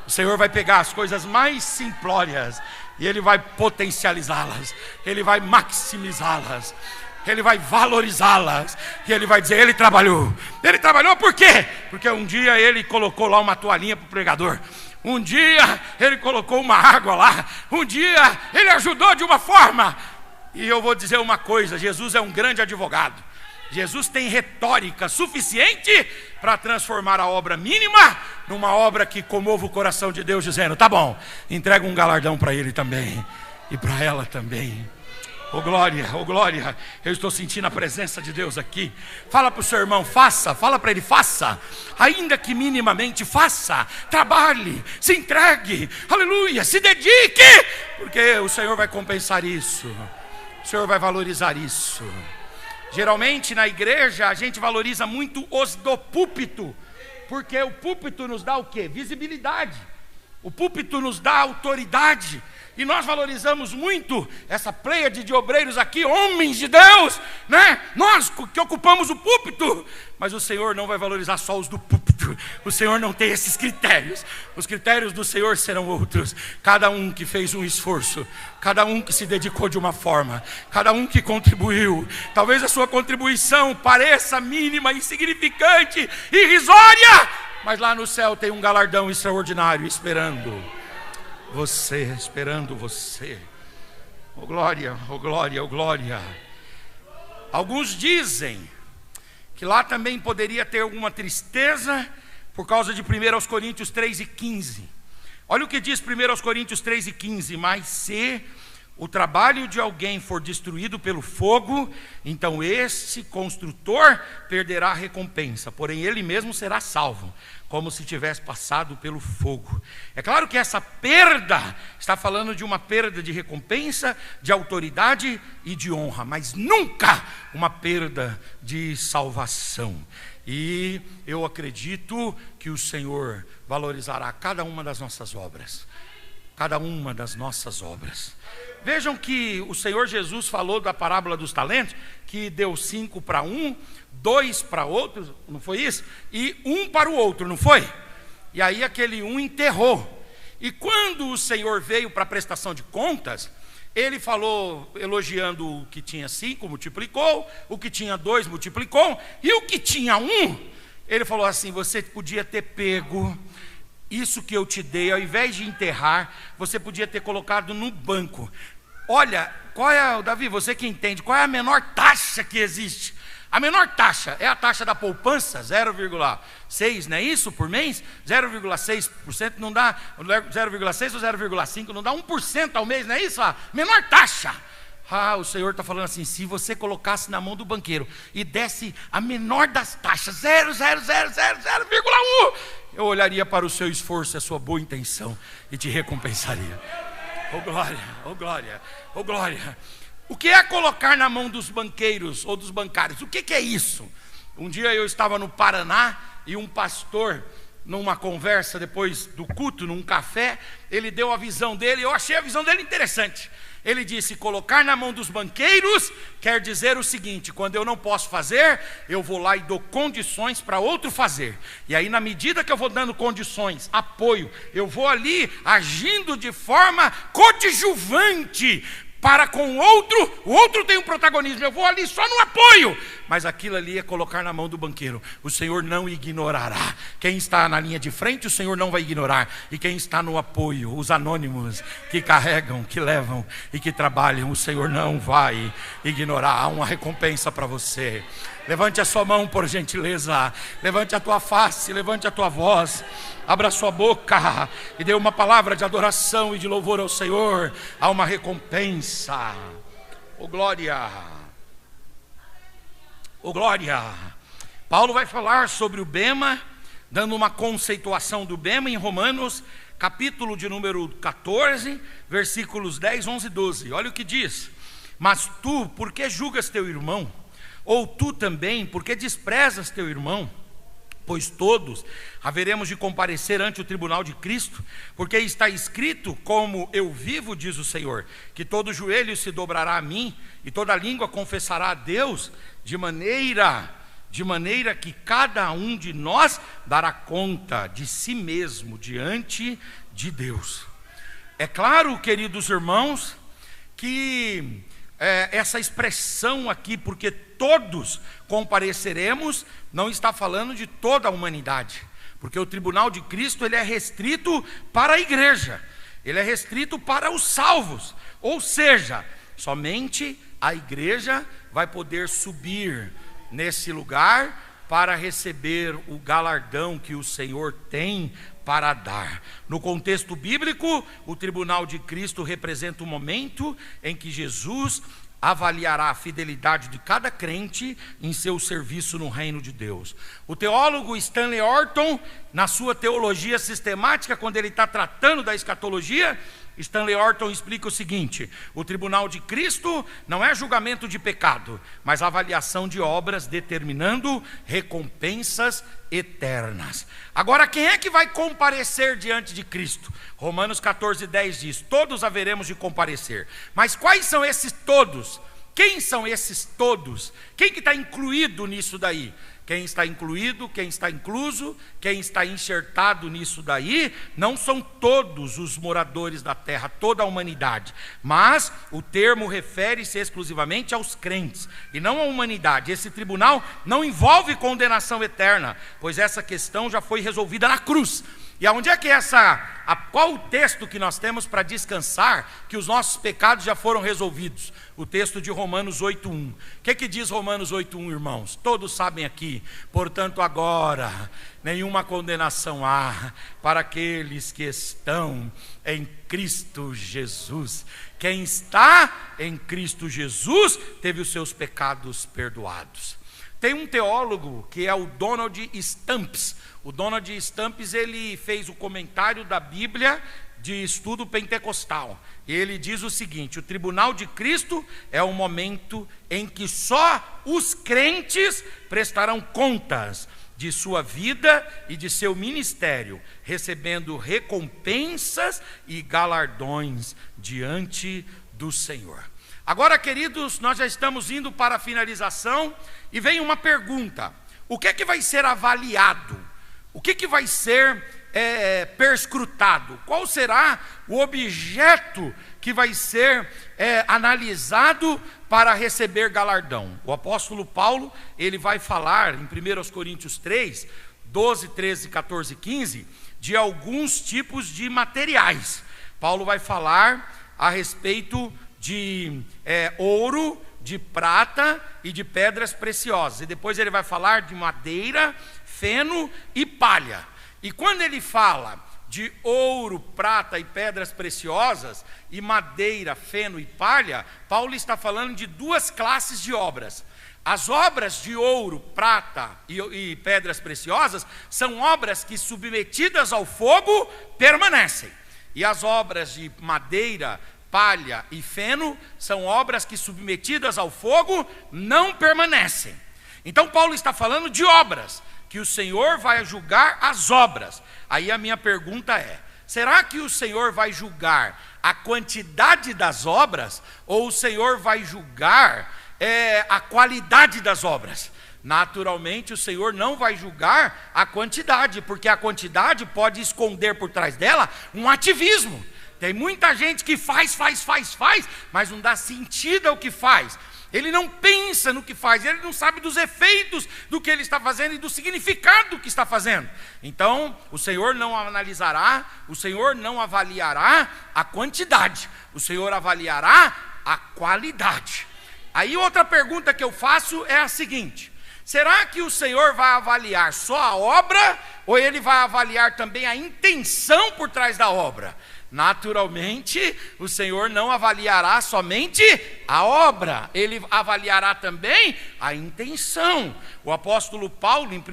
O Senhor vai pegar as coisas mais simplórias e Ele vai potencializá-las, Ele vai maximizá-las, Ele vai valorizá-las, e Ele vai dizer: Ele trabalhou por quê? Porque um dia Ele colocou lá uma toalhinha para o pregador, um dia Ele colocou uma água lá, um dia Ele ajudou de uma forma. E eu vou dizer uma coisa: Jesus é um grande advogado. Jesus tem retórica suficiente para transformar a obra mínima numa obra que comova o coração de Deus, dizendo: tá bom, entrega um galardão para ele também, e para ela também. Oh glória, eu estou sentindo a presença de Deus aqui. Fala para o seu irmão: faça, fala para ele: faça, ainda que minimamente faça, trabalhe, se entregue, aleluia, se dedique, porque o Senhor vai compensar isso, o Senhor vai valorizar isso. Geralmente na igreja a gente valoriza muito os do púlpito, porque o púlpito nos dá o quê? Visibilidade, o púlpito nos dá autoridade. E nós valorizamos muito essa pleiade de obreiros aqui, homens de Deus, né? Nós que ocupamos o púlpito. Mas o Senhor não vai valorizar só os do púlpito. O Senhor não tem esses critérios. Os critérios do Senhor serão outros. Cada um que fez um esforço, cada um que se dedicou de uma forma, cada um que contribuiu. Talvez a sua contribuição pareça mínima, insignificante, irrisória, mas lá no céu tem um galardão extraordinário esperando você. Oh glória, oh glória, oh glória. Alguns dizem que lá também poderia ter alguma tristeza por causa de 1 Coríntios 3:15. Olha o que diz 1 Coríntios 3:15: mas se o trabalho de alguém for destruído pelo fogo, então esse construtor perderá a recompensa, porém ele mesmo será salvo, como se tivesse passado pelo fogo. É claro que essa perda está falando de uma perda de recompensa, de autoridade e de honra, mas nunca uma perda de salvação. E eu acredito que o Senhor valorizará cada uma das nossas obras. cada uma das nossas obras. Vejam que o Senhor Jesus falou da parábola dos talentos, que deu 5 para um, 2 para outro, não foi isso? E 1 para o outro, não foi? E aí aquele 1 enterrou. E quando o Senhor veio para a prestação de contas, ele falou, elogiando o que tinha 5, multiplicou, o que tinha 2, multiplicou, e o que tinha 1, ele falou assim: você podia ter pego isso que eu te dei, ao invés de enterrar, você podia ter colocado no banco. Olha, qual é, Davi, você que entende, qual é a menor taxa que existe? A menor taxa é a taxa da poupança, 0,6, não é isso, por mês? 0,6% não dá, 0,6 ou 0,5 não dá 1% ao mês, não é isso? A menor taxa. O Senhor está falando assim: se você colocasse na mão do banqueiro e desse a menor das taxas, 0,1, eu olharia para o seu esforço e a sua boa intenção e te recompensaria. Oh glória, oh glória, oh glória. O que é colocar na mão dos banqueiros ou dos bancários? O que é isso? Um dia eu estava no Paraná e um pastor, numa conversa depois do culto, num café, ele deu a visão dele, eu achei a visão dele interessante. Ele disse: colocar na mão dos banqueiros quer dizer o seguinte: quando eu não posso fazer, eu vou lá e dou condições para outro fazer. E aí, na medida que eu vou dando condições, apoio, eu vou ali agindo de forma coadjuvante para com o outro tem um protagonismo, eu vou ali só no apoio, mas aquilo ali é colocar na mão do banqueiro. O Senhor não ignorará. Quem está na linha de frente, o Senhor não vai ignorar, e quem está no apoio, os anônimos que carregam, que levam e que trabalham, o Senhor não vai ignorar. Há uma recompensa para você. Levante a sua mão, por gentileza, levante a tua face, levante a tua voz, abra a sua boca e dê uma palavra de adoração e de louvor ao Senhor. Há uma recompensa. Oh glória, oh glória. Paulo vai falar sobre o bema, dando uma conceituação do bema em Romanos, capítulo de número 14, versículos 10, 11 e 12. Olha o que diz: mas tu, por que julgas teu irmão? Ou tu também, porque desprezas teu irmão? Pois todos haveremos de comparecer ante o tribunal de Cristo, porque está escrito: como eu vivo, diz o Senhor, que todo joelho se dobrará a mim, e toda língua confessará a Deus, de maneira que cada um de nós dará conta de si mesmo diante de Deus. É claro, queridos irmãos, que essa expressão aqui, porque todos compareceremos, não está falando de toda a humanidade, porque o tribunal de Cristo ele é restrito para a igreja, ele é restrito para os salvos, ou seja, somente a igreja vai poder subir nesse lugar para receber o galardão que o Senhor tem para dar. No contexto bíblico, o tribunal de Cristo representa o momento em que Jesus avaliará a fidelidade de cada crente em seu serviço no reino de Deus. O teólogo Stanley Orton, na sua teologia sistemática, quando ele está tratando da escatologia, Stanley Orton explica o seguinte: o tribunal de Cristo não é julgamento de pecado, mas avaliação de obras, determinando recompensas eternas. Agora, quem é que vai comparecer diante de Cristo? Romanos 14:10 diz: todos haveremos de comparecer. Mas quais são esses todos? Quem são esses todos? Quem que está incluído nisso daí? Quem está incluído, quem está incluso, quem está enxertado nisso daí, não são todos os moradores da terra, toda a humanidade, mas o termo refere-se exclusivamente aos crentes, e não à humanidade. Esse tribunal não envolve condenação eterna, pois essa questão já foi resolvida na cruz. E aonde é que qual o texto que nós temos para descansar que os nossos pecados já foram resolvidos? O texto de Romanos 8:1. O que diz Romanos 8:1, irmãos? Todos sabem aqui: portanto agora nenhuma condenação há para aqueles que estão em Cristo Jesus. Quem está em Cristo Jesus teve os seus pecados perdoados. Tem um teólogo que é o Donald Stamps. O Donald Stamps, ele fez o comentário da Bíblia de estudo pentecostal. E ele diz o seguinte: o tribunal de Cristo é o momento em que só os crentes prestarão contas de sua vida e de seu ministério, recebendo recompensas e galardões diante do Senhor. Agora, queridos, nós já estamos indo para a finalização e vem uma pergunta: o que é que vai ser avaliado? O que é que vai ser perscrutado? Qual será o objeto que vai ser analisado para receber galardão? O apóstolo Paulo, ele vai falar em 1 Coríntios 3, 12, 13, 14 e 15, de alguns tipos de materiais. Paulo vai falar a respeito de ouro, de prata e de pedras preciosas. E depois ele vai falar de madeira, feno e palha. E quando ele fala de ouro, prata e pedras preciosas, e madeira, feno e palha, Paulo está falando de duas classes de obras. As obras de ouro, prata e pedras preciosas são obras que, submetidas ao fogo, permanecem. E as obras de madeira, palha e feno são obras que, submetidas ao fogo, não permanecem. Então Paulo está falando de obras, que o Senhor vai julgar as obras. Aí a minha pergunta é: será que o Senhor vai julgar a quantidade das obras, ou o Senhor vai julgar a qualidade das obras? Naturalmente o Senhor não vai julgar a quantidade, porque a quantidade pode esconder por trás dela um ativismo. Tem muita gente que faz, mas não dá sentido ao que faz. Ele não pensa no que faz, ele não sabe dos efeitos do que ele está fazendo e do significado do que está fazendo. Então, o Senhor não analisará, o Senhor não avaliará a quantidade, o Senhor avaliará a qualidade. Aí outra pergunta que eu faço é a seguinte: será que o Senhor vai avaliar só a obra, ou ele vai avaliar também a intenção por trás da obra? Naturalmente, o Senhor não avaliará somente a obra, ele avaliará também a intenção. O apóstolo Paulo, em 1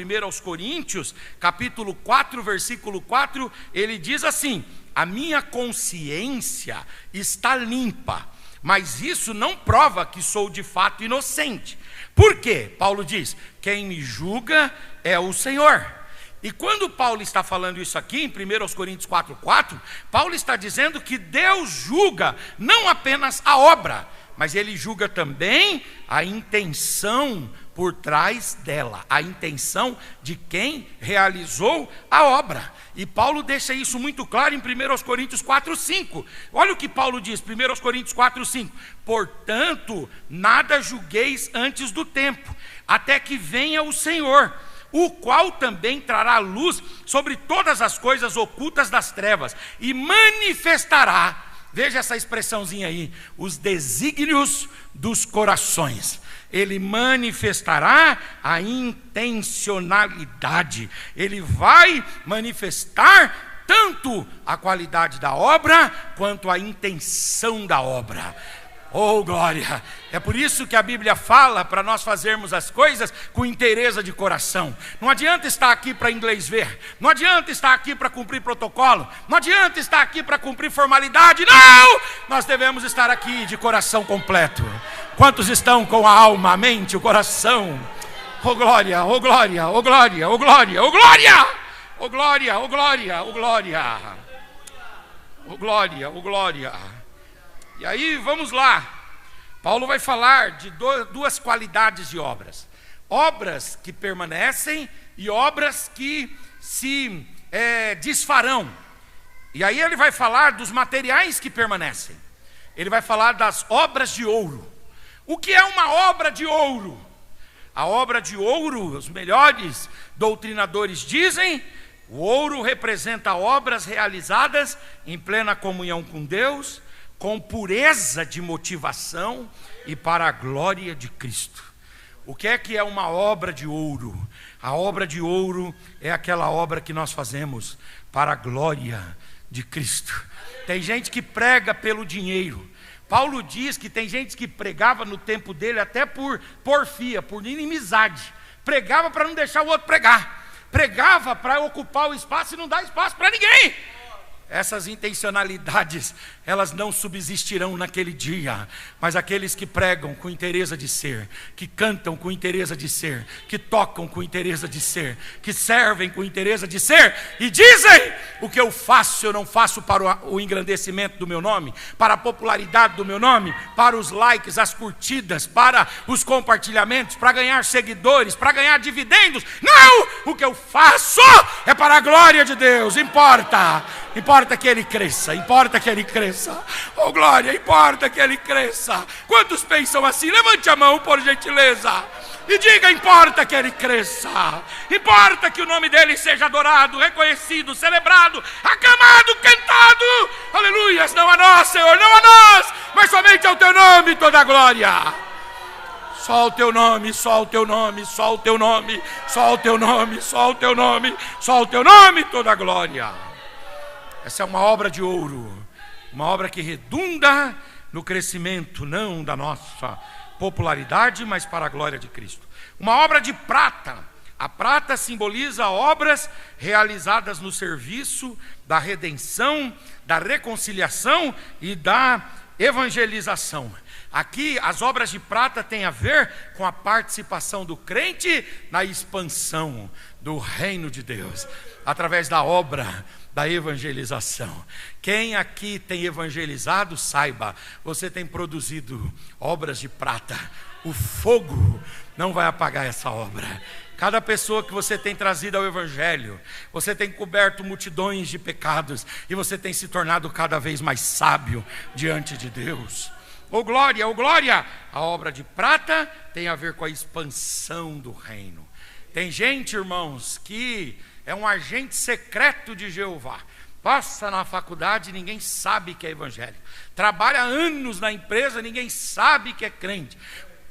Coríntios, capítulo 4, versículo 4, ele diz assim: a minha consciência está limpa, mas isso não prova que sou de fato inocente. Por quê? Paulo diz: quem me julga é o Senhor. E quando Paulo está falando isso aqui, em 1 Coríntios 4,4, Paulo está dizendo que Deus julga não apenas a obra, mas ele julga também a intenção por trás dela, a intenção de quem realizou a obra. E Paulo deixa isso muito claro em 1 Coríntios 4,5. Olha o que Paulo diz, 1 Coríntios 4,5: portanto, nada julgueis antes do tempo, até que venha o Senhor, o qual também trará luz sobre todas as coisas ocultas das trevas, e manifestará, veja essa expressãozinha aí, os desígnios dos corações. Ele manifestará a intencionalidade, ele vai manifestar tanto a qualidade da obra, quanto a intenção da obra. Oh, glória! É por isso que a Bíblia fala para nós fazermos as coisas com inteireza de coração. Não adianta estar aqui para inglês ver, não adianta estar aqui para cumprir protocolo, não adianta estar aqui para cumprir formalidade. Não! Nós devemos estar aqui de coração completo. Quantos estão com a alma, a mente, o coração? Oh, glória! Oh, glória! Oh, glória! Oh, glória! Oh, glória! Oh, glória! Oh, glória! Oh, glória! Oh, glória! Oh, glória! E aí, vamos lá. Paulo vai falar de duas qualidades de obras: obras que permanecem e obras que se desfarão. E aí ele vai falar dos materiais que permanecem. Ele vai falar das obras de ouro. O que é uma obra de ouro? A obra de ouro, os melhores doutrinadores dizem, o ouro representa obras realizadas em plena comunhão com Deus, com pureza de motivação e para a glória de Cristo. O que é uma obra de ouro? A obra de ouro é aquela obra que nós fazemos para a glória de Cristo. Tem gente que prega pelo dinheiro. Paulo diz que tem gente que pregava no tempo dele até por porfia, por inimizade. Pregava para não deixar o outro pregar. Pregava para ocupar o espaço e não dar espaço para ninguém. Essas intencionalidades, elas não subsistirão naquele dia, mas aqueles que pregam com interesse de ser, que cantam com interesse de ser, que tocam com interesse de ser, que servem com interesse de ser, e dizem: o que eu faço, eu não faço para o engrandecimento do meu nome, para a popularidade do meu nome, para os likes, as curtidas, para os compartilhamentos, para ganhar seguidores, para ganhar dividendos. Não! O que eu faço é para a glória de Deus. Importa que ele cresça, importa que ele cresça. Oh glória, importa que ele cresça. Quantos pensam assim? Levante a mão, por gentileza, e diga: importa que ele cresça. Importa que o nome dele seja adorado, reconhecido, celebrado, aclamado, cantado. Aleluias, não a nós, Senhor, não a nós, mas somente ao teu nome toda a glória. Só o teu nome, só o teu nome, só o teu nome, só o teu nome, só o teu nome, só o teu nome toda a glória. Essa é uma obra de ouro, uma obra que redunda no crescimento, não da nossa popularidade, mas para a glória de Cristo. Uma obra de prata. A prata simboliza obras realizadas no serviço da redenção, da reconciliação e da evangelização. Aqui as obras de prata têm a ver com a participação do crente na expansão do reino de Deus, através da obra da evangelização. Quem aqui tem evangelizado, saiba, você tem produzido obras de prata. O fogo não vai apagar essa obra. Cada pessoa que você tem trazido ao evangelho, você tem coberto multidões de pecados, e você tem se tornado cada vez mais sábio diante de Deus. Oh glória, oh glória! A obra de prata tem a ver com a expansão do reino. Tem gente, irmãos, que é um agente secreto de Jeová. Passa na faculdade, ninguém sabe que é evangélico. Trabalha anos na empresa, ninguém sabe que é crente.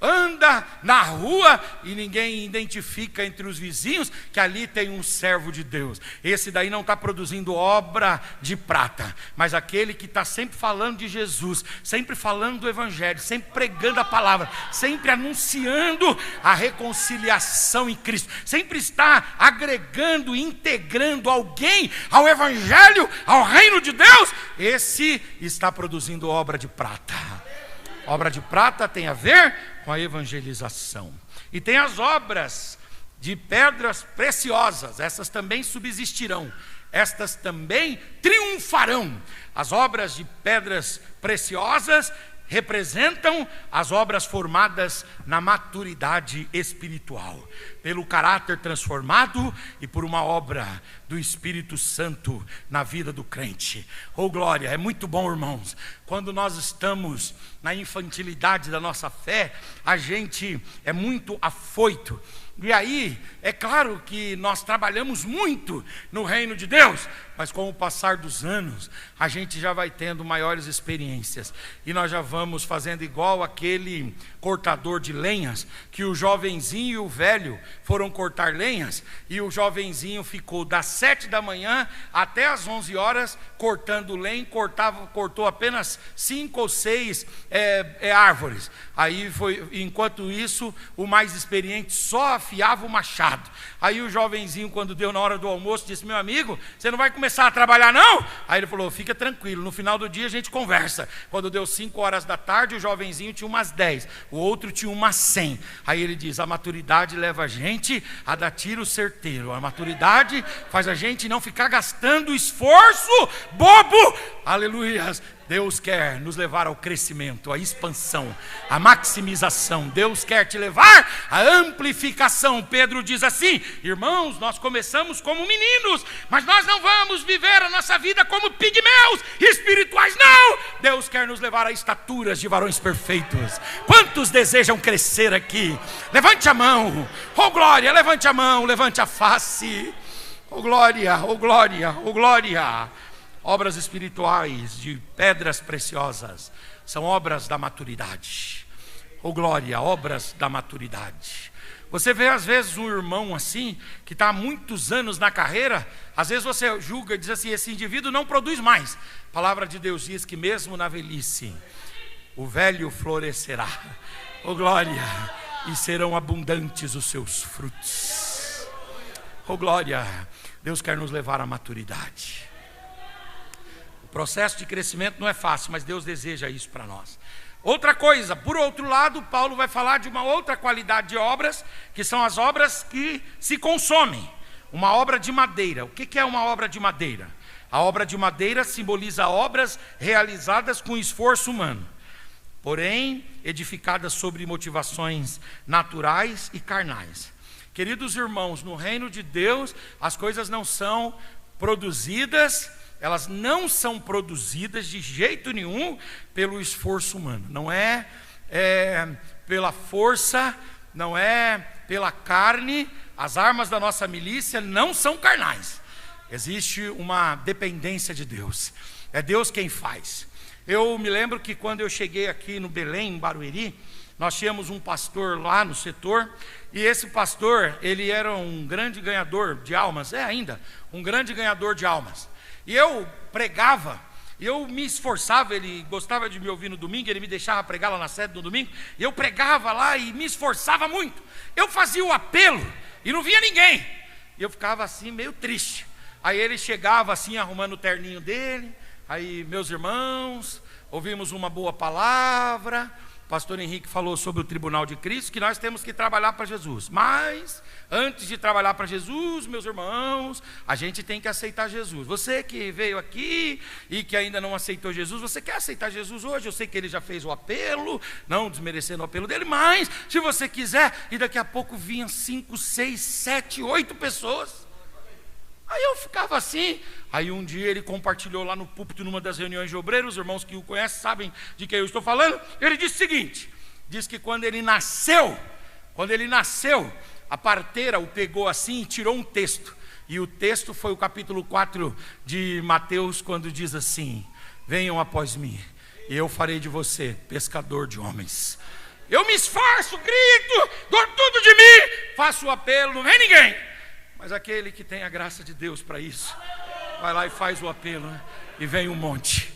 Anda na rua e ninguém identifica entre os vizinhos que ali tem um servo de Deus. Esse daí não está produzindo obra de prata, mas aquele que está sempre falando de Jesus, sempre falando do evangelho, sempre pregando a palavra, sempre anunciando a reconciliação em Cristo, sempre está agregando, integrando alguém ao evangelho, ao reino de Deus. Esse está produzindo obra de prata. Obra de prata tem a ver com a evangelização. E tem as obras de pedras preciosas, essas também subsistirão, estas também triunfarão. As obras de pedras preciosas representam as obras formadas na maturidade espiritual, pelo caráter transformado e por uma obra do Espírito Santo na vida do crente. Oh glória, é muito bom, irmãos, quando nós estamos na infantilidade da nossa fé, a gente é muito afoito. E aí, é claro que nós trabalhamos muito no reino de Deus, mas com o passar dos anos, a gente já vai tendo maiores experiências. E nós já vamos fazendo igual aquele cortador de lenhas, que o jovenzinho e o velho foram cortar lenhas, e o jovenzinho ficou das 7 da manhã até as 11 horas cortando lenha, cortou apenas 5 ou 6 árvores. Aí foi, enquanto isso, o mais experiente só afiava o machado. Aí o jovenzinho, quando deu na hora do almoço, disse: meu amigo, você não vai começar a trabalhar não? Aí ele falou: fica tranquilo, no final do dia a gente conversa. Quando deu 5 horas da tarde, o jovenzinho tinha umas 10, o outro tinha umas 100. Aí ele diz: a maturidade leva a gente a dar tiro certeiro. A maturidade faz a gente não ficar gastando esforço bobo. Aleluias. Deus quer nos levar ao crescimento, à expansão, à maximização. Deus quer te levar à amplificação. Pedro diz assim: irmãos, nós começamos como meninos, mas nós não vamos viver a nossa vida como pigmeus espirituais, não. Deus quer nos levar a estaturas de varões perfeitos. Quantos desejam crescer aqui? Levante a mão. Oh glória, levante a mão, levante a face. Oh glória, oh glória, oh glória. Obras espirituais de pedras preciosas são obras da maturidade. Oh glória, obras da maturidade. Você vê às vezes um irmão assim, que está há muitos anos na carreira, às vezes você julga e diz assim: esse indivíduo não produz mais. A palavra de Deus diz que mesmo na velhice, o velho florescerá. Oh glória, e serão abundantes os seus frutos. Oh glória, Deus quer nos levar à maturidade. processo de crescimento não é fácil, mas Deus deseja isso para nós. Outra coisa, por outro lado, Paulo vai falar de uma outra qualidade de obras, que são as obras que se consomem. Uma obra de madeira. O que é uma obra de madeira? A obra de madeira simboliza obras realizadas com esforço humano, porém edificadas sobre motivações naturais e carnais. Queridos irmãos, no reino de Deus, as coisas não são produzidas, elas não são produzidas de jeito nenhum pelo esforço humano. Não é pela força, não é pela carne. As armas da nossa milícia não são carnais. Existe uma dependência de Deus. É Deus quem faz. Eu me lembro que quando eu cheguei aqui no Belém, em Barueri, nós tínhamos um pastor lá no setor, e esse pastor, ele era um grande ganhador de almas, ainda um grande ganhador de almas. E eu pregava, eu me esforçava, ele gostava de me ouvir no domingo, ele me deixava pregar lá na sede no domingo, e eu pregava lá e me esforçava muito. Eu fazia o apelo e não via ninguém, e eu ficava assim meio triste. Aí ele chegava assim arrumando o terninho dele, aí meus irmãos, ouvimos uma boa palavra. O pastor Henrique falou sobre o tribunal de Cristo, que nós temos que trabalhar para Jesus. Mas, antes de trabalhar para Jesus, meus irmãos, a gente tem que aceitar Jesus. Você que veio aqui e que ainda não aceitou Jesus, você quer aceitar Jesus hoje? Eu sei que ele já fez o apelo, não desmerecendo o apelo dele, mas se você quiser, e daqui a pouco vinham 5, 6, 7, 8 pessoas. Aí eu ficava assim. Aí um dia ele compartilhou lá no púlpito, numa das reuniões de obreiros, os irmãos que o conhecem sabem de quem eu estou falando. Ele disse o seguinte: diz que quando ele nasceu, a parteira o pegou assim e tirou um texto. E o texto foi o capítulo 4 de Mateus, quando diz assim: venham após mim, e eu farei de você pescador de homens. Eu me esforço, grito, dou tudo de mim, faço o apelo, não vem ninguém. Mas aquele que tem a graça de Deus para isso, vai lá e faz o apelo, né? E vem um monte.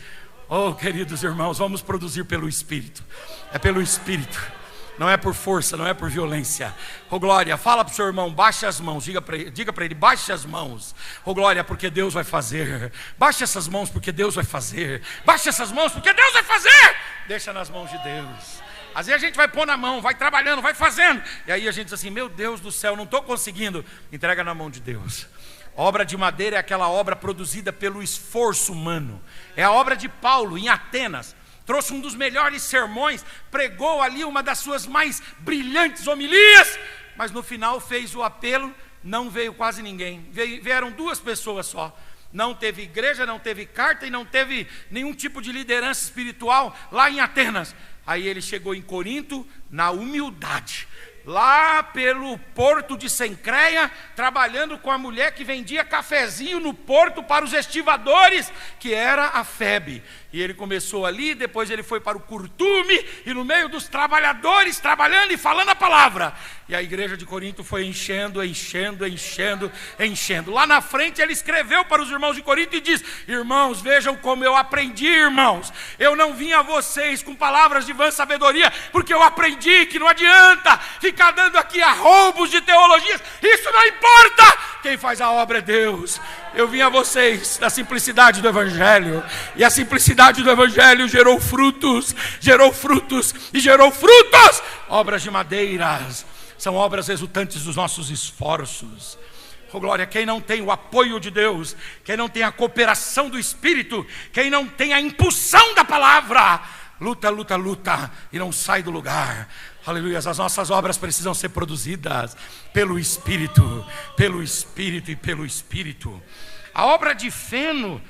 Oh, queridos irmãos, vamos produzir pelo Espírito. É pelo Espírito, não é por força, não é por violência. Oh glória, fala para o seu irmão, baixe as mãos. Diga para ele, baixe as mãos. Oh glória, porque Deus vai fazer. Baixe essas mãos porque Deus vai fazer. Baixe essas mãos porque Deus vai fazer. Deixa nas mãos de Deus. Às vezes a gente vai pôr na mão, vai trabalhando, vai fazendo, e aí a gente diz assim: meu Deus do céu, não estou conseguindo. Entrega na mão de Deus. Obra de madeira é aquela obra produzida pelo esforço humano. É a obra de Paulo em Atenas. Trouxe um dos melhores sermões, pregou ali uma das suas mais brilhantes homilias, mas no final fez o apelo, não veio quase ninguém. Vieram 2 pessoas só. Não teve igreja, não teve carta e não teve nenhum tipo de liderança espiritual lá em Atenas. Aí ele chegou em Corinto na humildade, lá pelo porto de Sencreia, trabalhando com a mulher que vendia cafezinho no porto para os estivadores, que era a Febe. E ele começou ali, depois ele foi para o curtume, e no meio dos trabalhadores, trabalhando e falando a palavra. E a igreja de Corinto foi enchendo. Lá na frente ele escreveu para os irmãos de Corinto e diz: irmãos, vejam como eu aprendi, irmãos. Eu não vim a vocês com palavras de vã sabedoria, porque eu aprendi que não adianta ficar dando aqui arroubos de teologias. Isso não importa, quem faz a obra é Deus. Eu vim a vocês da simplicidade do Evangelho, e a simplicidade do Evangelho gerou frutos. Obras de madeiras são obras resultantes dos nossos esforços. Oh glória, quem não tem o apoio de Deus, quem não tem a cooperação do Espírito, quem não tem a impulsão da palavra, luta e não sai do lugar. Aleluia, as nossas obras precisam ser produzidas pelo Espírito e pelo Espírito. A obra de feno,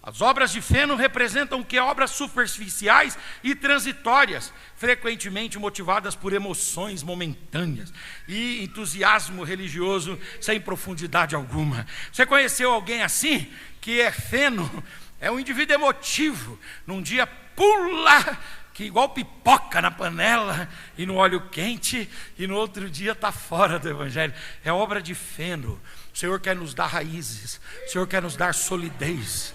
as obras de feno representam o que? Obras superficiais e transitórias, frequentemente motivadas por emoções momentâneas e entusiasmo religioso sem profundidade alguma. Você conheceu alguém assim, que é feno? É um indivíduo emotivo, num dia pula, que igual pipoca na panela e no óleo quente, e no outro dia está fora do Evangelho. É obra de feno. O Senhor quer nos dar raízes, o Senhor quer nos dar solidez.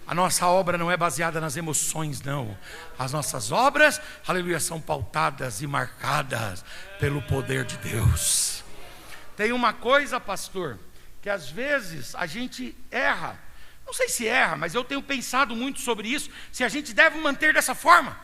A nossa obra não é baseada nas emoções, não. As nossas obras, aleluia, são pautadas e marcadas pelo poder de Deus. Tem uma coisa, pastor, que às vezes a gente erra. Não sei se erra, mas eu tenho pensado muito sobre isso, se a gente deve manter dessa forma.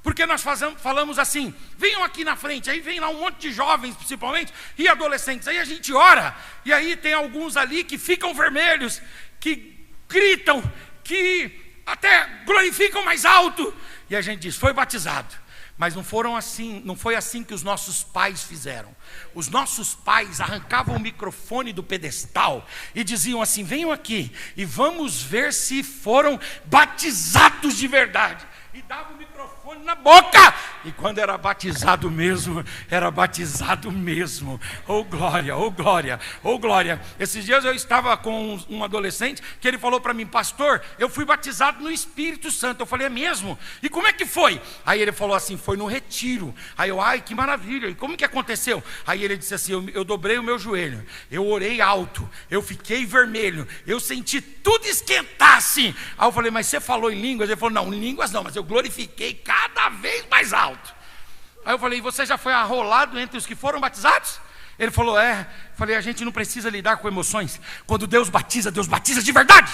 Porque nós falamos assim, venham aqui na frente, aí vem lá um monte de jovens principalmente, e adolescentes, aí a gente ora, e aí tem alguns ali que ficam vermelhos, que gritam, que até glorificam mais alto, e a gente diz, foi batizado. Mas não foi assim que os nossos pais fizeram. Os nossos pais arrancavam o microfone do pedestal e diziam assim, venham aqui e vamos ver se foram batizados de verdade. E dava o microfone na boca. E quando era batizado mesmo, era batizado mesmo. Oh glória, oh glória, oh glória. Esses dias eu estava com um adolescente que ele falou para mim, pastor, eu fui batizado no Espírito Santo. Eu falei, é mesmo? E como é que foi? Aí ele falou assim, foi no retiro. Aí eu, ai que maravilha, e como que aconteceu? Aí ele disse assim, eu dobrei o meu joelho, eu orei alto, eu fiquei vermelho, eu senti tudo esquentar assim. Aí eu falei, mas você falou em línguas? Ele falou, não, em línguas não, mas eu glorifiquei cada vez mais alto. Aí eu falei, você já foi arrolado entre os que foram batizados? Ele falou, é. Eu falei, a gente não precisa lidar com emoções. Quando Deus batiza de verdade.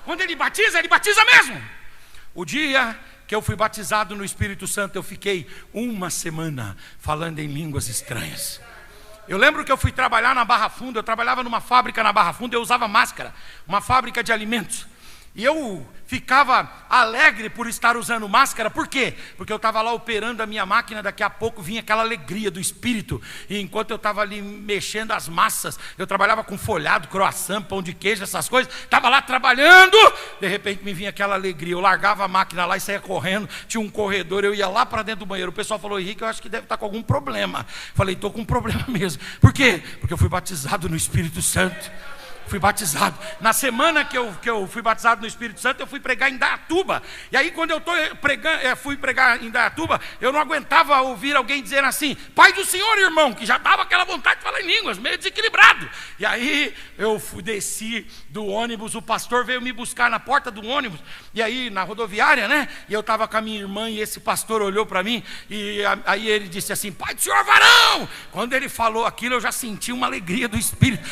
Quando Ele batiza mesmo. O dia que eu fui batizado no Espírito Santo, eu fiquei uma semana falando em línguas estranhas. Eu lembro que eu fui trabalhar na Barra Funda, eu trabalhava numa fábrica na Barra Funda, eu usava máscara, uma fábrica de alimentos. E eu ficava alegre por estar usando máscara, por quê? Porque eu estava lá operando a minha máquina, daqui a pouco vinha aquela alegria do Espírito, e enquanto eu estava ali mexendo as massas, eu trabalhava com folhado, croissant, pão de queijo, essas coisas, estava lá trabalhando, de repente me vinha aquela alegria, eu largava a máquina lá e saía correndo, tinha um corredor, eu ia lá para dentro do banheiro, o pessoal falou, Henrique, eu acho que deve estar com algum problema. Falei, estou com um problema mesmo. Por quê? Porque eu fui batizado no Espírito Santo. Fui batizado. Na semana que eu fui batizado no Espírito Santo, eu fui pregar em Indaiatuba. E aí quando eu fui pregar em Indaiatuba, eu não aguentava ouvir alguém dizer assim, Pai do Senhor, irmão, que já dava aquela vontade de falar em línguas, meio desequilibrado. E aí eu desci do ônibus, o pastor veio me buscar na porta do ônibus, e aí na rodoviária, né? E eu estava com a minha irmã e esse pastor olhou para mim, e aí ele disse assim, Pai do Senhor, varão! Quando ele falou aquilo, eu já senti uma alegria do Espírito.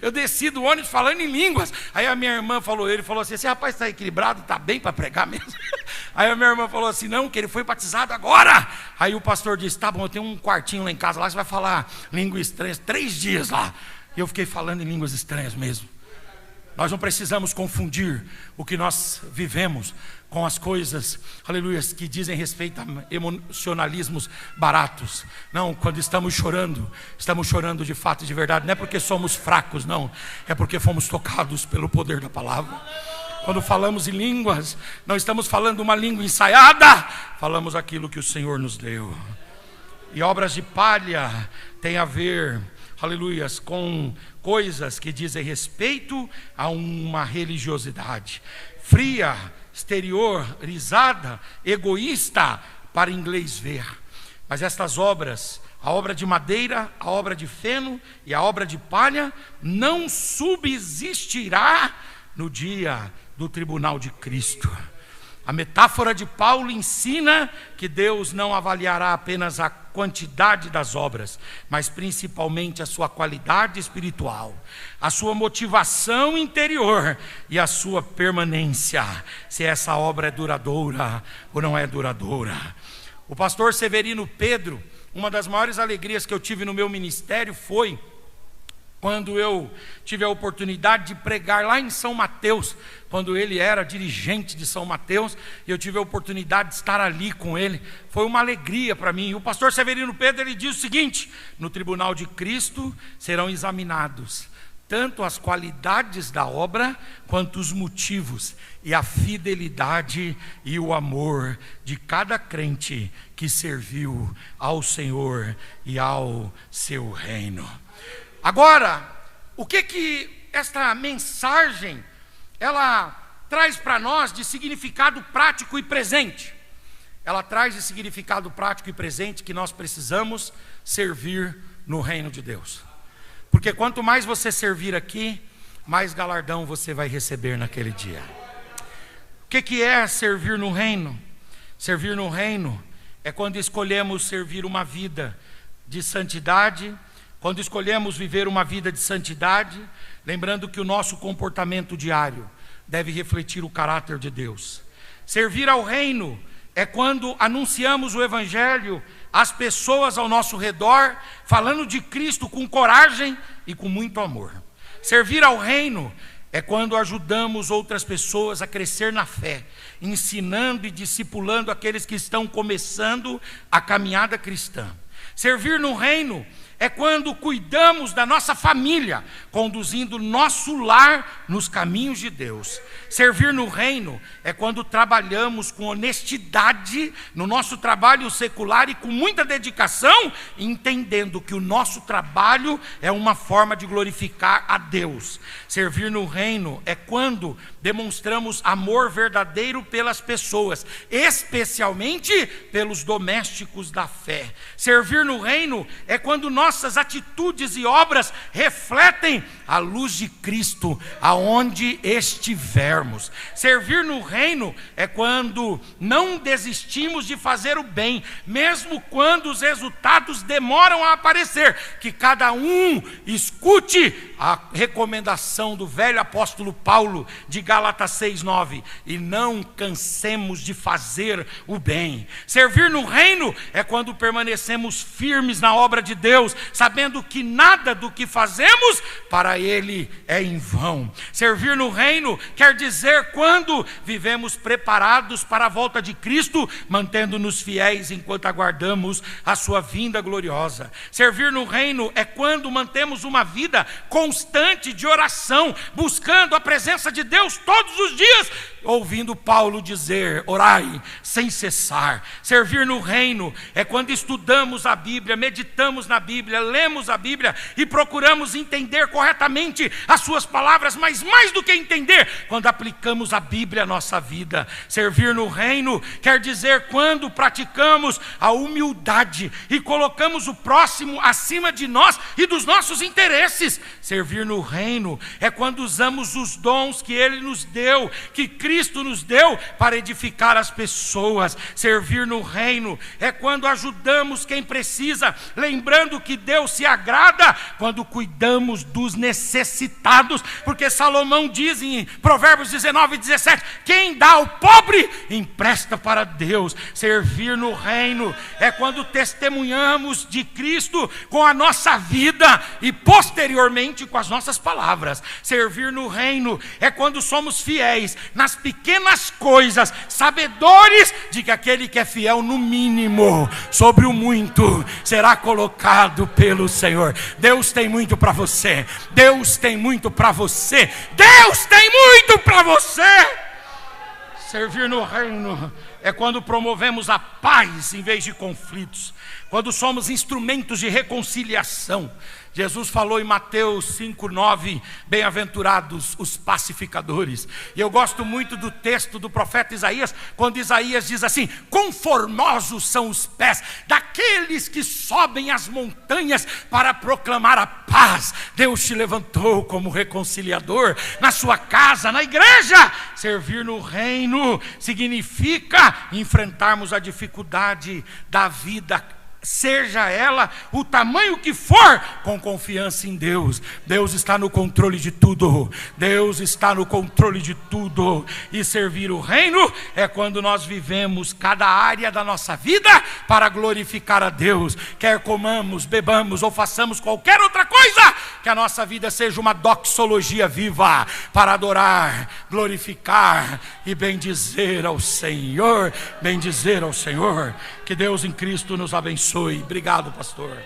Eu desci do ônibus falando em línguas. Aí a minha irmã falou, ele falou assim, esse rapaz está equilibrado, está bem para pregar mesmo? Aí a minha irmã falou assim, não, que ele foi batizado agora. Aí o pastor disse, tá bom, eu tenho um quartinho lá em casa, lá você vai falar língua estranha, 3 dias lá. E eu fiquei falando em línguas estranhas mesmo. Nós não precisamos confundir o que nós vivemos com as coisas, aleluia, que dizem respeito a emocionalismos baratos. Não, quando estamos chorando de fato e de verdade. Não é porque somos fracos, não. É porque fomos tocados pelo poder da palavra. Quando falamos em línguas, não estamos falando uma língua ensaiada, falamos aquilo que o Senhor nos deu. E obras de palha tem a ver, aleluias, com coisas que dizem respeito a uma religiosidade fria, exteriorizada, egoísta, para inglês ver. Mas estas obras, a obra de madeira, a obra de feno e a obra de palha, não subsistirá no dia do tribunal de Cristo. A metáfora de Paulo ensina que Deus não avaliará apenas a quantidade das obras, mas principalmente a sua qualidade espiritual, a sua motivação interior e a sua permanência, se essa obra é duradoura ou não é duradoura. O pastor Severino Pedro, uma das maiores alegrias que eu tive no meu ministério foi quando eu tive a oportunidade de pregar lá em São Mateus, quando ele era dirigente de São Mateus, e eu tive a oportunidade de estar ali com ele. Foi uma alegria para mim. E o pastor Severino Pedro, ele diz o seguinte: no tribunal de Cristo serão examinados tanto as qualidades da obra, quanto os motivos e a fidelidade e o amor de cada crente que serviu ao Senhor e ao seu reino. Agora, o que esta mensagem ela traz para nós de significado prático e presente? Ela traz de significado prático e presente que nós precisamos servir no reino de Deus. Porque quanto mais você servir aqui, mais galardão você vai receber naquele dia. O que é servir no reino? Servir no reino é quando escolhemos servir uma vida de santidade, quando escolhemos viver uma vida de santidade, lembrando que o nosso comportamento diário deve refletir o caráter de Deus. Servir ao reino é quando anunciamos o evangelho às pessoas ao nosso redor, falando de Cristo com coragem e com muito amor. Servir ao reino é quando ajudamos outras pessoas a crescer na fé, ensinando e discipulando aqueles que estão começando a caminhada cristã. Servir no reino é quando cuidamos da nossa família, conduzindo nosso lar nos caminhos de Deus. Servir no reino é quando trabalhamos com honestidade no nosso trabalho secular e com muita dedicação, entendendo que o nosso trabalho é uma forma de glorificar a Deus. Servir no reino é quando demonstramos amor verdadeiro pelas pessoas, especialmente pelos domésticos da fé. Servir no reino é quando nossas atitudes e obras refletem a luz de Cristo aonde estivermos. Servir no reino é quando não desistimos de fazer o bem, mesmo quando os resultados demoram a aparecer. Que cada um escute a recomendação do velho apóstolo Paulo de Gálatas 6:9, e não cansemos de fazer o bem. Servir no reino é quando permanecemos firmes na obra de Deus, sabendo que nada do que fazemos para Ele é em vão. Servir no reino quer dizer quando vivemos preparados para a volta de Cristo, mantendo-nos fiéis enquanto aguardamos a sua vinda gloriosa. Servir no reino é quando mantemos uma vida constante de oração, buscando a presença de Deus todos os dias, ouvindo Paulo dizer: orai sem cessar. Servir no reino é quando estudamos a Bíblia, meditamos na Bíblia, lemos a Bíblia e procuramos entender corretamente as suas palavras, mas mais do que entender, quando aplicamos a Bíblia à nossa vida. Servir no reino quer dizer quando praticamos a humildade e colocamos o próximo acima de nós e dos nossos interesses. Servir no reino é quando usamos os dons que Ele nos deu, que Cristo nos deu, para edificar as pessoas. Servir no reino é quando ajudamos quem precisa, lembrando que Deus se agrada quando cuidamos dos necessitados, porque Salomão diz em Provérbios 19:17: quem dá ao pobre empresta para Deus. Servir no reino é quando testemunhamos de Cristo com a nossa vida e posteriormente com as nossas palavras. Servir no reino é quando somos fiéis nas pequenas coisas, sabedores de que aquele que é fiel no mínimo, sobre o muito, será colocado pelo Senhor. Deus tem muito para você. Deus tem muito para você. Deus tem muito para você. Servir no reino é quando promovemos a paz em vez de conflitos, quando somos instrumentos de reconciliação. Jesus falou em Mateus 5:9, bem-aventurados os pacificadores. E eu gosto muito do texto do profeta Isaías, quando Isaías diz assim: conformosos são os pés daqueles que sobem as montanhas para proclamar a paz. Deus te levantou como reconciliador na sua casa, na igreja. Servir no reino significa enfrentarmos a dificuldade da vida, seja ela o tamanho que for, com confiança em Deus. Deus está no controle de tudo. Deus está no controle de tudo. E servir o reino é quando nós vivemos cada área da nossa vida para glorificar a Deus. Quer comamos, bebamos ou façamos qualquer outra coisa, que a nossa vida seja uma doxologia viva para adorar, glorificar e bendizer ao Senhor. Bendizer ao Senhor. Que Deus em Cristo nos abençoe. Obrigado, pastor.